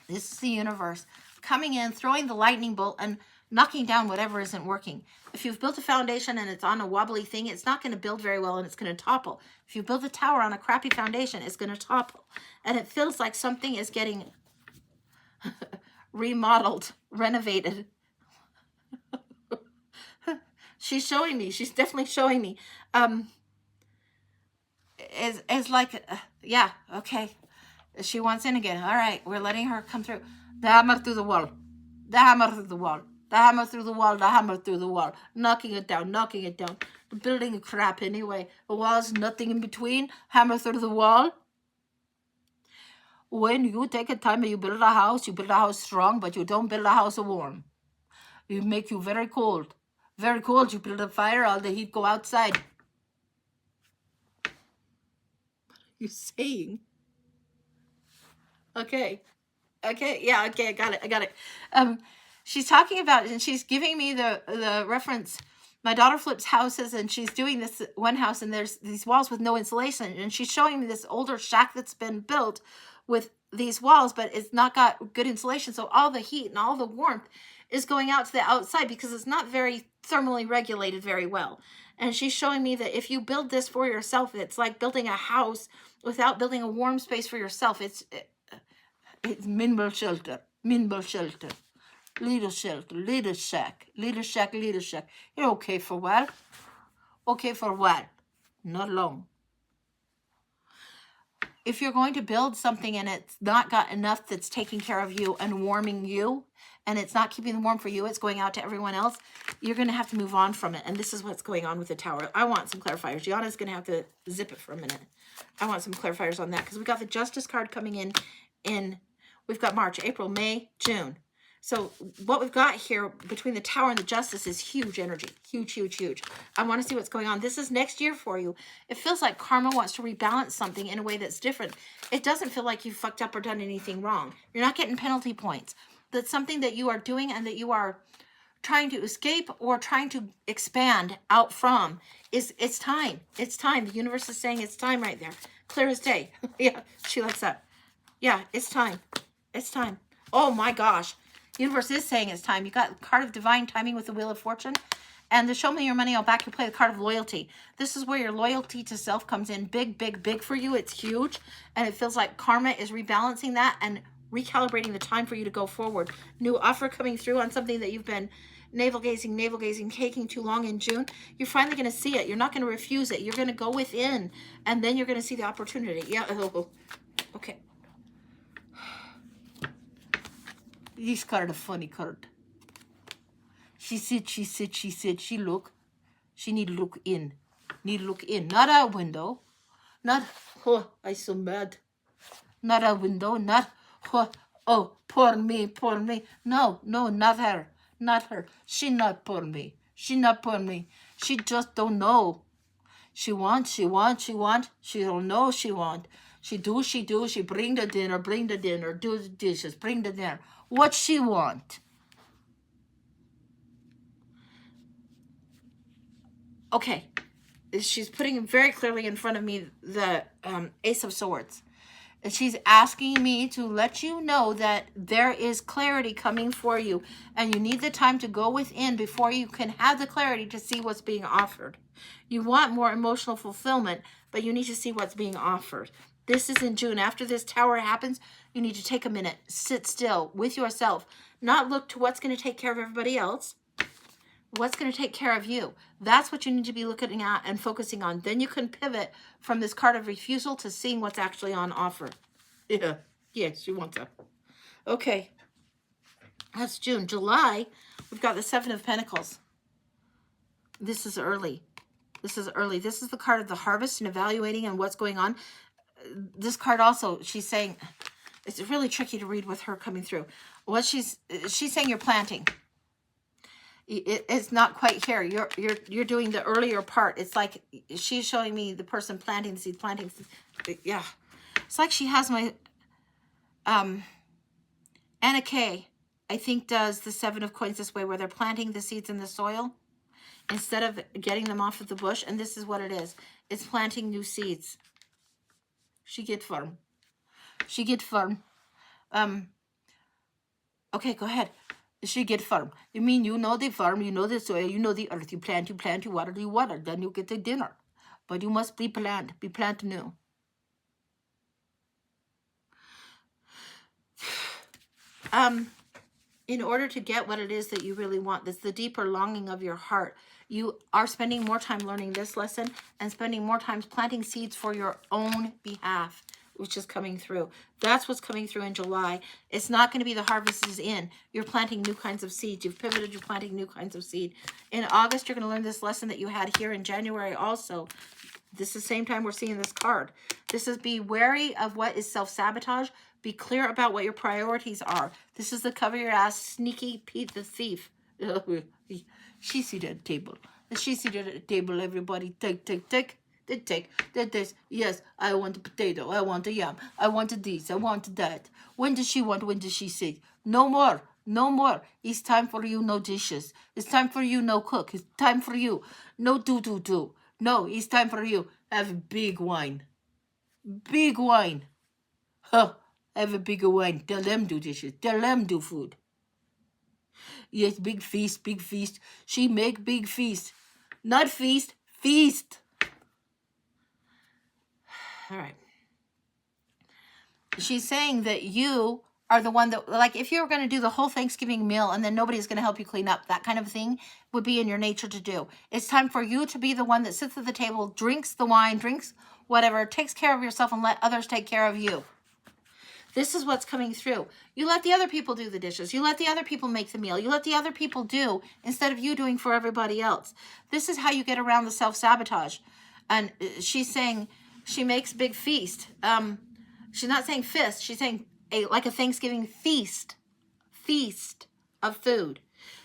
This is the universe coming in, throwing the lightning bolt and knocking down whatever isn't working. If you've built a foundation and it's on a wobbly thing, it's not going to build very well and it's going to topple. If you build a tower on a crappy foundation, it's going to topple. And it feels like something is getting remodeled, renovated. She's showing me. She's definitely showing me. Is like, yeah, okay. She wants in again. All right, we're letting her come through. The hammer through the wall. The hammer through the wall. The hammer through the wall, the hammer through the wall. Knocking it down, knocking it down. The building of crap anyway. The walls, nothing in between. Hammer through the wall. When you take a time and you build a house strong, but you don't build a house warm. It make you very cold. Very cold. You build a fire, all the heat go outside. What are you saying? Okay. Okay, yeah, okay, I got it. She's talking about, and she's giving me the reference. My daughter flips houses, and she's doing this one house, and there's these walls with no insulation, and she's showing me this older shack that's been built with these walls, but it's not got good insulation, so all the heat and all the warmth is going out to the outside because it's not very thermally regulated very well. And she's showing me that if you build this for yourself, it's like building a house without building a warm space for yourself. It's minimal shelter, little shelter, little shack. You're okay for what? Okay for what? Not long. If you're going to build something and it's not got enough that's taking care of you and warming you, and it's not keeping the warm for you, it's going out to everyone else, you're going to have to move on from it. And this is what's going on with the tower. I want some clarifiers. Gianna's going to have to zip it for a minute. I want some clarifiers on that because we got the Justice card coming in. We've got March, April, May, June. So what we've got here between the Tower and the Justice is huge energy. Huge, huge, huge. I want to see what's going on. This is next year for you. It feels like karma wants to rebalance something in a way that's different. It doesn't feel like you fucked up or done anything wrong. You're not getting penalty points. That's something that you are doing and that you are trying to escape or trying to expand out from. It's time. It's time. The universe is saying it's time right there. Clear as day. Yeah, she likes that. Yeah, it's time. It's time. Oh my gosh. Universe is saying it's time. You got the card of divine timing with the Wheel of Fortune. And the Show Me Your Money, I'll back you play the card of loyalty. This is where your loyalty to self comes in big, big, big for you. It's huge. And it feels like karma is rebalancing that and recalibrating the time for you to go forward. New offer coming through on something that you've been navel gazing, taking too long in June. You're finally going to see it. You're not going to refuse it. You're going to go within. And then you're going to see the opportunity. Yeah. Okay. This card a funny card. She said, she look. She need look in. Need look in. Not a window. Not, oh, I so mad. Not a window. Not, oh, poor me. No, not her. Not her. She not poor me. She not poor me. She just don't know. She want. She don't know she want. She do. She bring the dinner, do the dishes, bring the dinner. What she want? Okay. She's putting very clearly in front of me the Ace of Swords. And she's asking me to let you know that there is clarity coming for you. And you need the time to go within before you can have the clarity to see what's being offered. You want more emotional fulfillment, but you need to see what's being offered. This is in June. After this tower happens, you need to take a minute, sit still with yourself, not look to what's going to take care of everybody else, what's going to take care of you. That's what you need to be looking at and focusing on. Then you can pivot from this card of refusal to seeing what's actually on offer. Yeah, yes, you want that. Okay, that's June. July, we've got the Seven of Pentacles. This is early. This is the card of the harvest and evaluating and what's going on. This card also, she's saying, it's really tricky to read with her coming through. What she's saying, you're planting. It's not quite here. You're doing the earlier part. It's like she's showing me the person planting the seeds, Yeah, it's like she has my Anna Kay, I think, does the Seven of Coins this way, where they're planting the seeds in the soil instead of getting them off of the bush. And this is what it is. It's planting new seeds. She get firm. Okay, go ahead. She get firm. You mean you know the farm, you know the soil, you know the earth. You plant, you water, then you get the dinner. But you must be plant new. In order to get what it is that you really want, that's the deeper longing of your heart, you are spending more time learning this lesson and spending more time planting seeds for your own behalf. which is coming through. That's what's coming through in July. It's not going to be the harvest is in. You're planting new kinds of seeds. You've pivoted, you're planting new kinds of seed. In August, you're going to learn this lesson that you had here in January also. This is the same time we're seeing this card. This is be wary of what is self-sabotage. Be clear about what your priorities are. This is the cover your ass, sneaky Pete the thief. She seated at the table. She seated at the table, everybody. Take. Take this. Yes, I want a potato. I want a yam. I want this. I want that. When does she want? When does she say? No more. No more. It's time for you, no dishes. It's time for you, no cook. It's time for you, no do. No, it's time for you. Have big wine. Big wine. Huh. Have a bigger wine. Tell them do dishes. Tell them do food. Yes, big feast, big feast. She make big feast. Not feast, feast. All right. She's saying that you are the one that, like, if you were going to do the whole Thanksgiving meal and then nobody's going to help you clean up, that kind of thing would be in your nature to do. It's time for you to be the one that sits at the table, drinks the wine, drinks whatever, takes care of yourself, and let others take care of you. This is what's coming through. You let the other people do the dishes. You let the other people make the meal. You let the other people do instead of you doing for everybody else. This is how you get around the self-sabotage. And she's saying she makes big feast. She's not saying fist. She's saying like a Thanksgiving feast of food.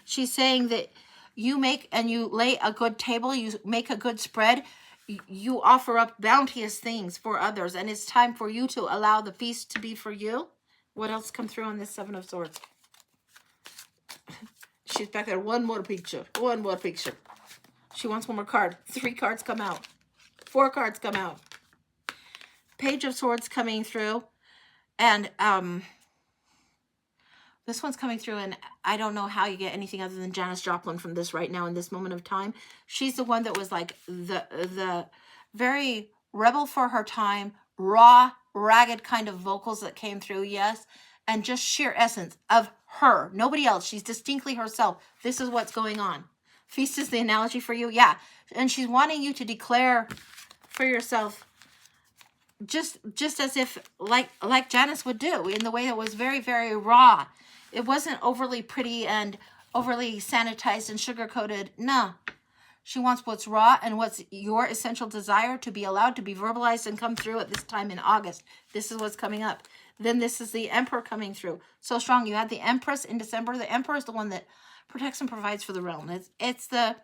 She's saying that you make and you lay a good table. You make a good spread. You offer up bounteous things for others, and it's time for you to allow the feast to be for you. What else come through on this Seven of Swords? She's back there. One more picture. She wants one more card. 3 cards come out. 4 cards come out. Page of Swords coming through, and this one's coming through, and I don't know how you get anything other than Janis Joplin from this right now in this moment of time. She's the one that was like the very rebel for her time, raw, ragged kind of vocals that came through, yes, and just sheer essence of her. Nobody else. She's distinctly herself. This is what's going on. Feast is the analogy for you, yeah. And she's wanting you to declare for yourself just as if like Janis would do, in the way that was very, very raw. It wasn't overly pretty and overly sanitized and sugar-coated. No. She wants what's raw and what's your essential desire to be allowed to be verbalized and come through at this time in August. This is what's coming up. Then this is the Emperor coming through. So strong. You had the Empress in December. The Emperor is the one that protects and provides for the realm. It's the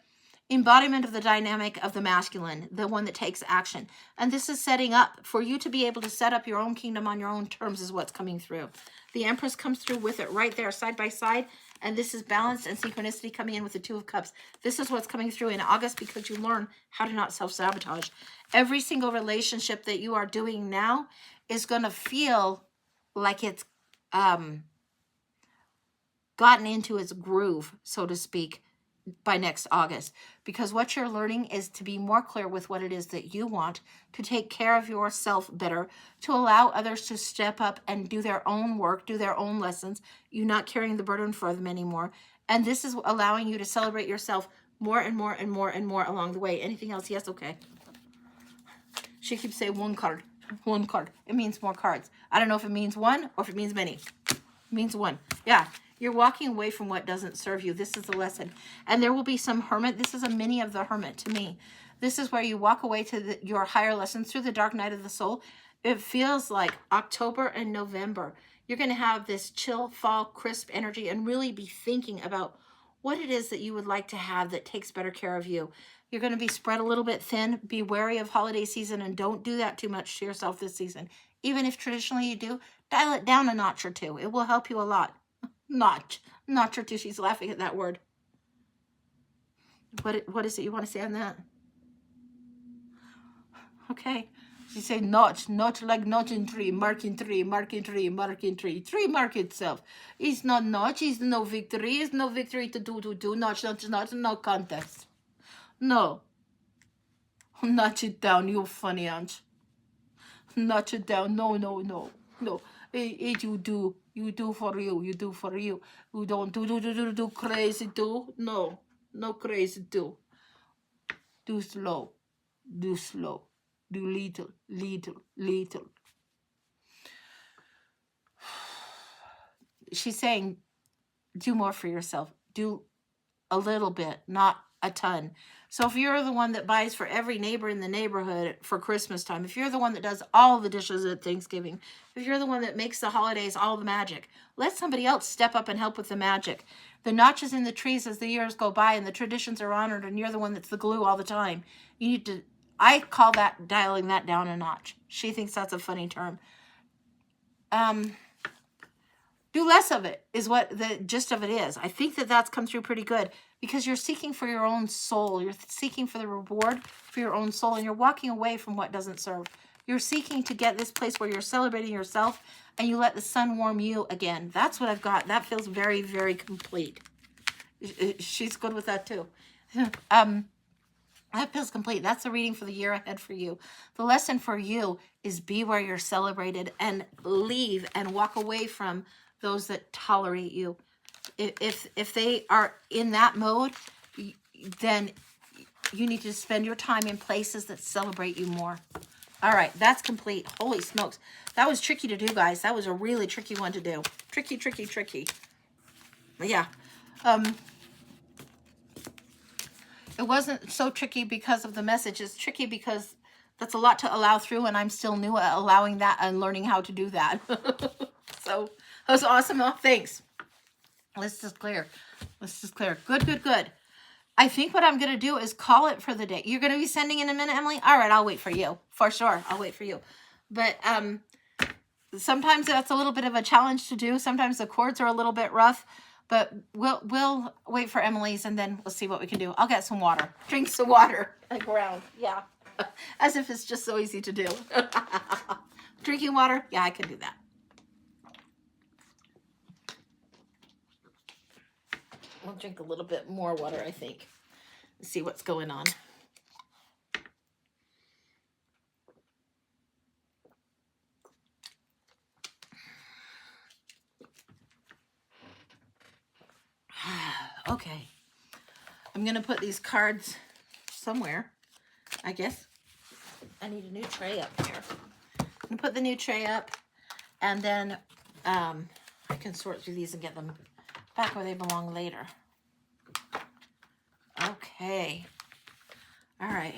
embodiment of the dynamic of the masculine, the one that takes action. And this is setting up for you to be able to set up your own kingdom on your own terms is what's coming through. The Empress comes through with it right there, side by side. And this is balance and synchronicity coming in with the Two of Cups. This is what's coming through in August because you learn how to not self-sabotage. Every single relationship that you are doing now is going to feel like it's gotten into its groove, so to speak, by next August, because what you're learning is to be more clear with what it is that you want, to take care of yourself better, to allow others to step up and do their own work, do their own lessons, you not carrying the burden for them anymore. And this is allowing you to celebrate yourself more and more and more and more along the way. Anything else? Yes, okay. She keeps saying one card. It means more cards. I don't know if it means one or if it means many. It means one. Yeah. You're walking away from what doesn't serve you. This is the lesson. And there will be some hermit. This is a mini of the hermit to me. This is where you walk away to your higher lessons through the dark night of the soul. It feels like October and November. You're going to have this chill, fall, crisp energy and really be thinking about what it is that you would like to have that takes better care of you. You're going to be spread a little bit thin. Be wary of holiday season and don't do that too much to yourself this season. Even if traditionally you do, dial it down a notch or two. It will help you a lot. Notch or two. She's laughing at that word. What is it you want to say on that? Okay. She said notch like notching tree, marking tree. Tree mark itself. It's not notch, it's no victory. It's no victory to do. Notch, no contest. No. Notch it down, you funny aunt. Notch it down. No. It you do. You do for you. You don't do crazy do. No crazy do. Do slow. Do little. she's saying, do more for yourself. Do a little bit, not a ton. So if you're the one that buys for every neighbor in the neighborhood for Christmas time, if you're the one that does all the dishes at Thanksgiving, if you're the one that makes the holidays all the magic, let somebody else step up and help with the magic. The notches in the trees as the years go by and the traditions are honored, and you're the one that's the glue all the time. You need to, I call that dialing that down a notch. She thinks that's a funny term. Do less of it is what the gist of it is. I think that that's come through pretty good because you're seeking for your own soul. You're seeking for the reward for your own soul, and you're walking away from what doesn't serve. You're seeking to get this place where you're celebrating yourself and you let the sun warm you again. That's what I've got. That feels very, very complete. She's good with that too. That feels complete. That's the reading for the year ahead for you. The lesson for you is be where you're celebrated and leave and walk away from those that tolerate you. If they are in that mode, then you need to spend your time in places that celebrate you more. All right, that's complete. Holy smokes. That was tricky to do, guys. That was a really tricky one to do. Tricky, tricky, tricky. But yeah. It wasn't so tricky because of the message. It's tricky because that's a lot to allow through, and I'm still new at allowing that and learning how to do that. So that was awesome. Oh, thanks. Let's just clear. Good, good, good. I think what I'm going to do is call it for the day. You're going to be sending in a minute, Emily? All right, I'll wait for you. For sure, I'll wait for you. But sometimes that's a little bit of a challenge to do. Sometimes the chords are a little bit rough. But we'll wait for Emily's, and then we'll see what we can do. I'll get some water. Drink some water. Like around. Yeah. As if it's just so easy to do. Drinking water? Yeah, I can do that. We'll drink a little bit more water, I think. See what's going on. Okay. I'm going to put these cards somewhere, I guess. I need a new tray up here. I'm going to put the new tray up, and then I can sort through these and get them back where they belong later. Okay. All right.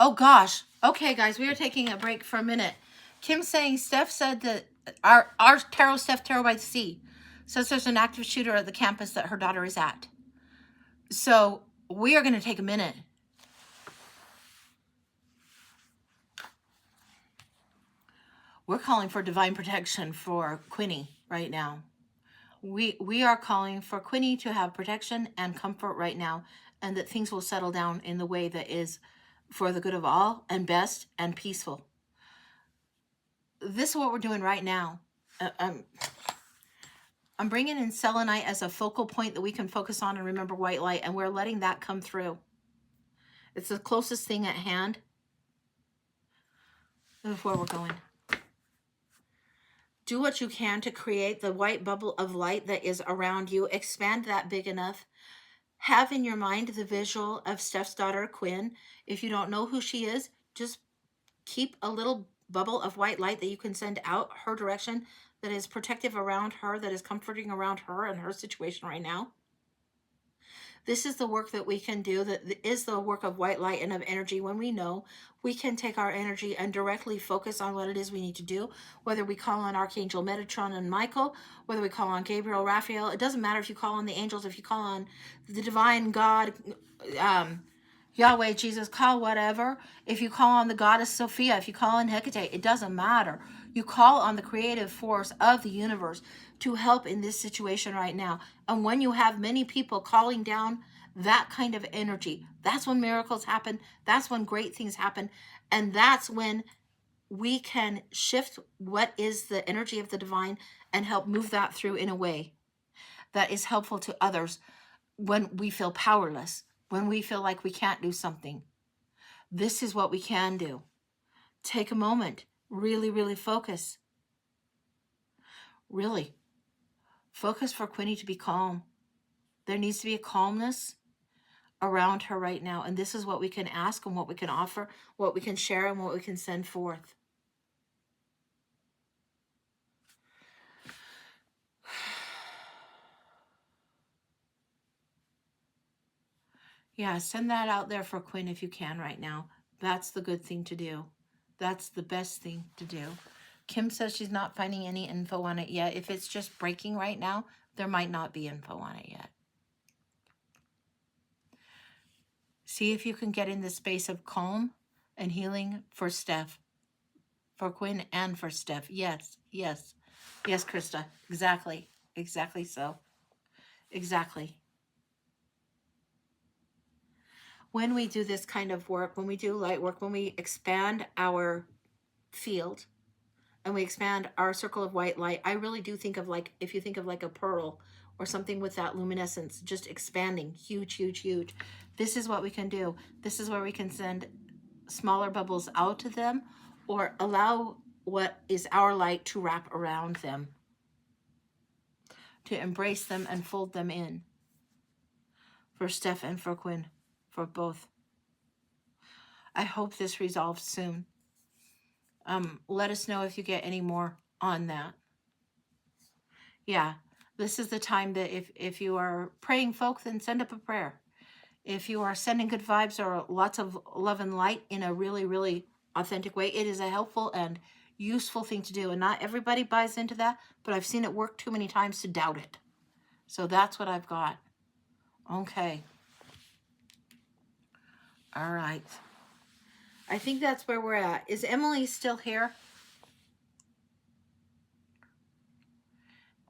Oh, gosh. Okay, guys, we are taking a break for a minute. Kim's saying Steph said that our tarot, Steph Tarot by the Sea, says there's an active shooter at the campus that her daughter is at. So we are going to take a minute. We're calling for divine protection for Quinny right now. We are calling for Quinny to have protection and comfort right now, and that things will settle down in the way that is for the good of all and best and peaceful. This is what we're doing right now. I'm bringing in selenite as a focal point that we can focus on and remember white light, and we're letting that come through. It's the closest thing at hand. This is where we're going. Do what you can to create the white bubble of light that is around you. Expand that big enough. Have in your mind the visual of Steph's daughter, Quinn. If you don't know who she is, just keep a little bubble of white light that you can send out her direction, that is protective around her, that is comforting around her and her situation right now. This is the work that we can do, that is the work of white light and of energy. When we know, we can take our energy and directly focus on what it is we need to do, whether we call on Archangel Metatron and Michael, whether we call on Gabriel, Raphael. It doesn't matter if you call on the angels, if you call on the divine God, Yahweh, Jesus, call whatever. If you call on the goddess Sophia, if you call on Hecate, it doesn't matter. You call on the creative force of the universe to help in this situation right now. And when you have many people calling down that kind of energy, that's when miracles happen. That's when great things happen. And that's when we can shift what is the energy of the divine and help move that through in a way that is helpful to others when we feel powerless, when we feel like we can't do something. This is what we can do. Take a moment. Really, really focus. Really. Focus for Quinny to be calm. There needs to be a calmness around her right now. And this is what we can ask and what we can offer, what we can share and what we can send forth. Yeah, send that out there for Quinn if you can right now. That's the good thing to do. That's the best thing to do. Kim says she's not finding any info on it yet. If it's just breaking right now, there might not be info on it yet. See if you can get in the space of calm and healing for Steph, for Quinn and for Steph. Yes, yes, yes, Krista. Exactly. Exactly so. Exactly. When we do this kind of work, when we do light work, when we expand our field and we expand our circle of white light, I really do think of, like, if you think of like a pearl or something with that luminescence, just expanding, huge, huge, huge. This is what we can do. This is where we can send smaller bubbles out to them or allow what is our light to wrap around them, to embrace them and fold them in. For Steph and for Quinn, for both. I hope this resolves soon. Let us know if you get any more on that. Yeah, this is the time that if you are praying, folk, then send up a prayer. If you are sending good vibes or lots of love and light in a really, really authentic way, it is a helpful and useful thing to do. And not everybody buys into that, but I've seen it work too many times to doubt it. So that's what I've got. Okay. All right. I think that's where we're at. Is Emily still here?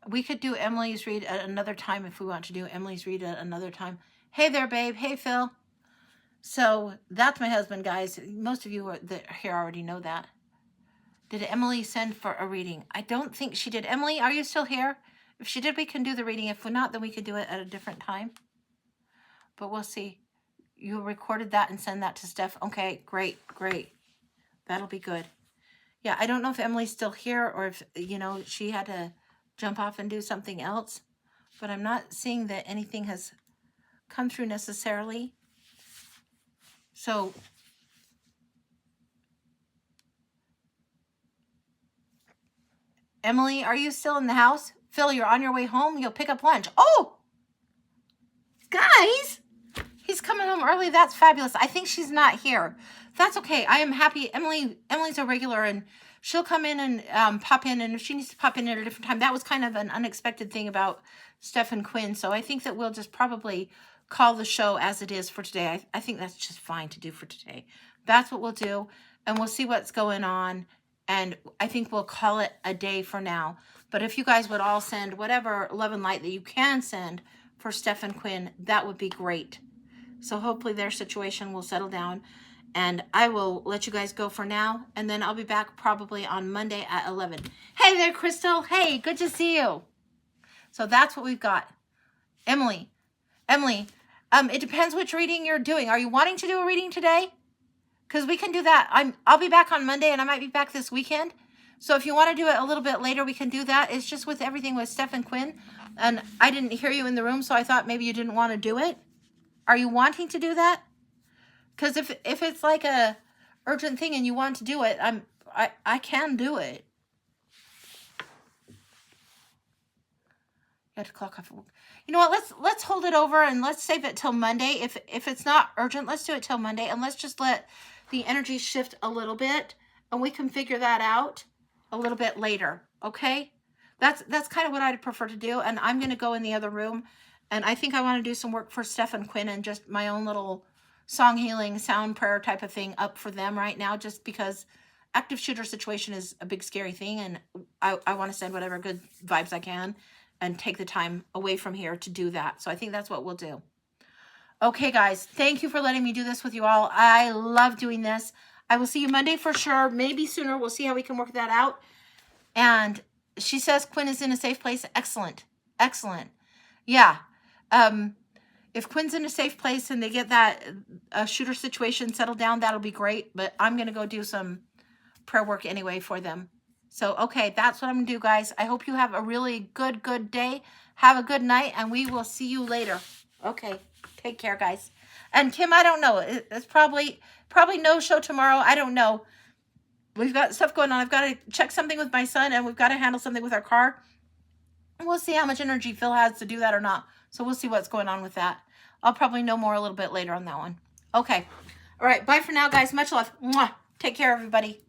We could do Emily's read at another time if we want to do Emily's read at another time. Hey there, babe. Hey, Phil. So that's my husband, guys. Most of you that are here already know that. Did Emily send for a reading? I don't think she did. Emily, are you still here? If she did, we can do the reading. If we're not, then we could do it at a different time. But we'll see. You recorded that and send that to Steph. Okay, great, great. That'll be good. Yeah, I don't know if Emily's still here or if, she had to jump off and do something else. But I'm not seeing that anything has come through necessarily. So Emily, are you still in the house? Phil, you're on your way home. You'll pick up lunch. Oh, guys, he's coming home early. That's fabulous. I think she's not here. That's okay. I am happy. Emily's a regular, and she'll come in and pop in. And if she needs to pop in at a different time, that was kind of an unexpected thing about Steph and Quinn. So I think that we'll just probably call the show as it is for today. I think that's just fine to do for today. That's what we'll do. And we'll see what's going on. And I think we'll call it a day for now. But if you guys would all send whatever love and light that you can send for Steph and Quinn, that would be great. So hopefully their situation will settle down. And I will let you guys go for now. And then I'll be back probably on Monday at 11. Hey there, Crystal. Hey, good to see you. So that's what we've got. Emily, it depends which reading you're doing. Are you wanting to do a reading today? Because we can do that. I'll be back on Monday, and I might be back this weekend. So if you want to do it a little bit later, we can do that. It's just with everything with Steph and Quinn. And I didn't hear you in the room, so I thought maybe you didn't want to do it. Are you wanting to do that? Because if it's like a urgent thing and you want to do it, I can do it. You have to clock off. You know what? Let's hold it over and let's save it till Monday. If it's not urgent, let's do it till Monday, and let's just let the energy shift a little bit, and we can figure that out a little bit later. Okay? That's kind of what I'd prefer to do. And I'm gonna go in the other room, and I think I want to do some work for Steph and Quinn and just my own little song healing, sound prayer type of thing up for them right now, just because active shooter situation is a big scary thing, and I want to send whatever good vibes I can and take the time away from here to do that. So I think that's what we'll do. Okay, guys, thank you for letting me do this with you all. I love doing this. I will see you Monday for sure, maybe sooner. We'll see how we can work that out. And she says Quinn is in a safe place. Excellent. Excellent. Yeah. If Quinn's in a safe place and they get that shooter situation settled down, that'll be great. But I'm going to go do some prayer work anyway for them. So, okay, that's what I'm going to do, guys. I hope you have a really good day. Have a good night, and we will see you later. Okay, take care, guys. And Kim, I don't know. It's probably no show tomorrow. I don't know. We've got stuff going on. I've got to check something with my son, and we've got to handle something with our car. And we'll see how much energy Phil has to do that or not. So we'll see what's going on with that. I'll probably know more a little bit later on that one. Okay. All right. Bye for now, guys. Much love. Mwah. Take care, everybody.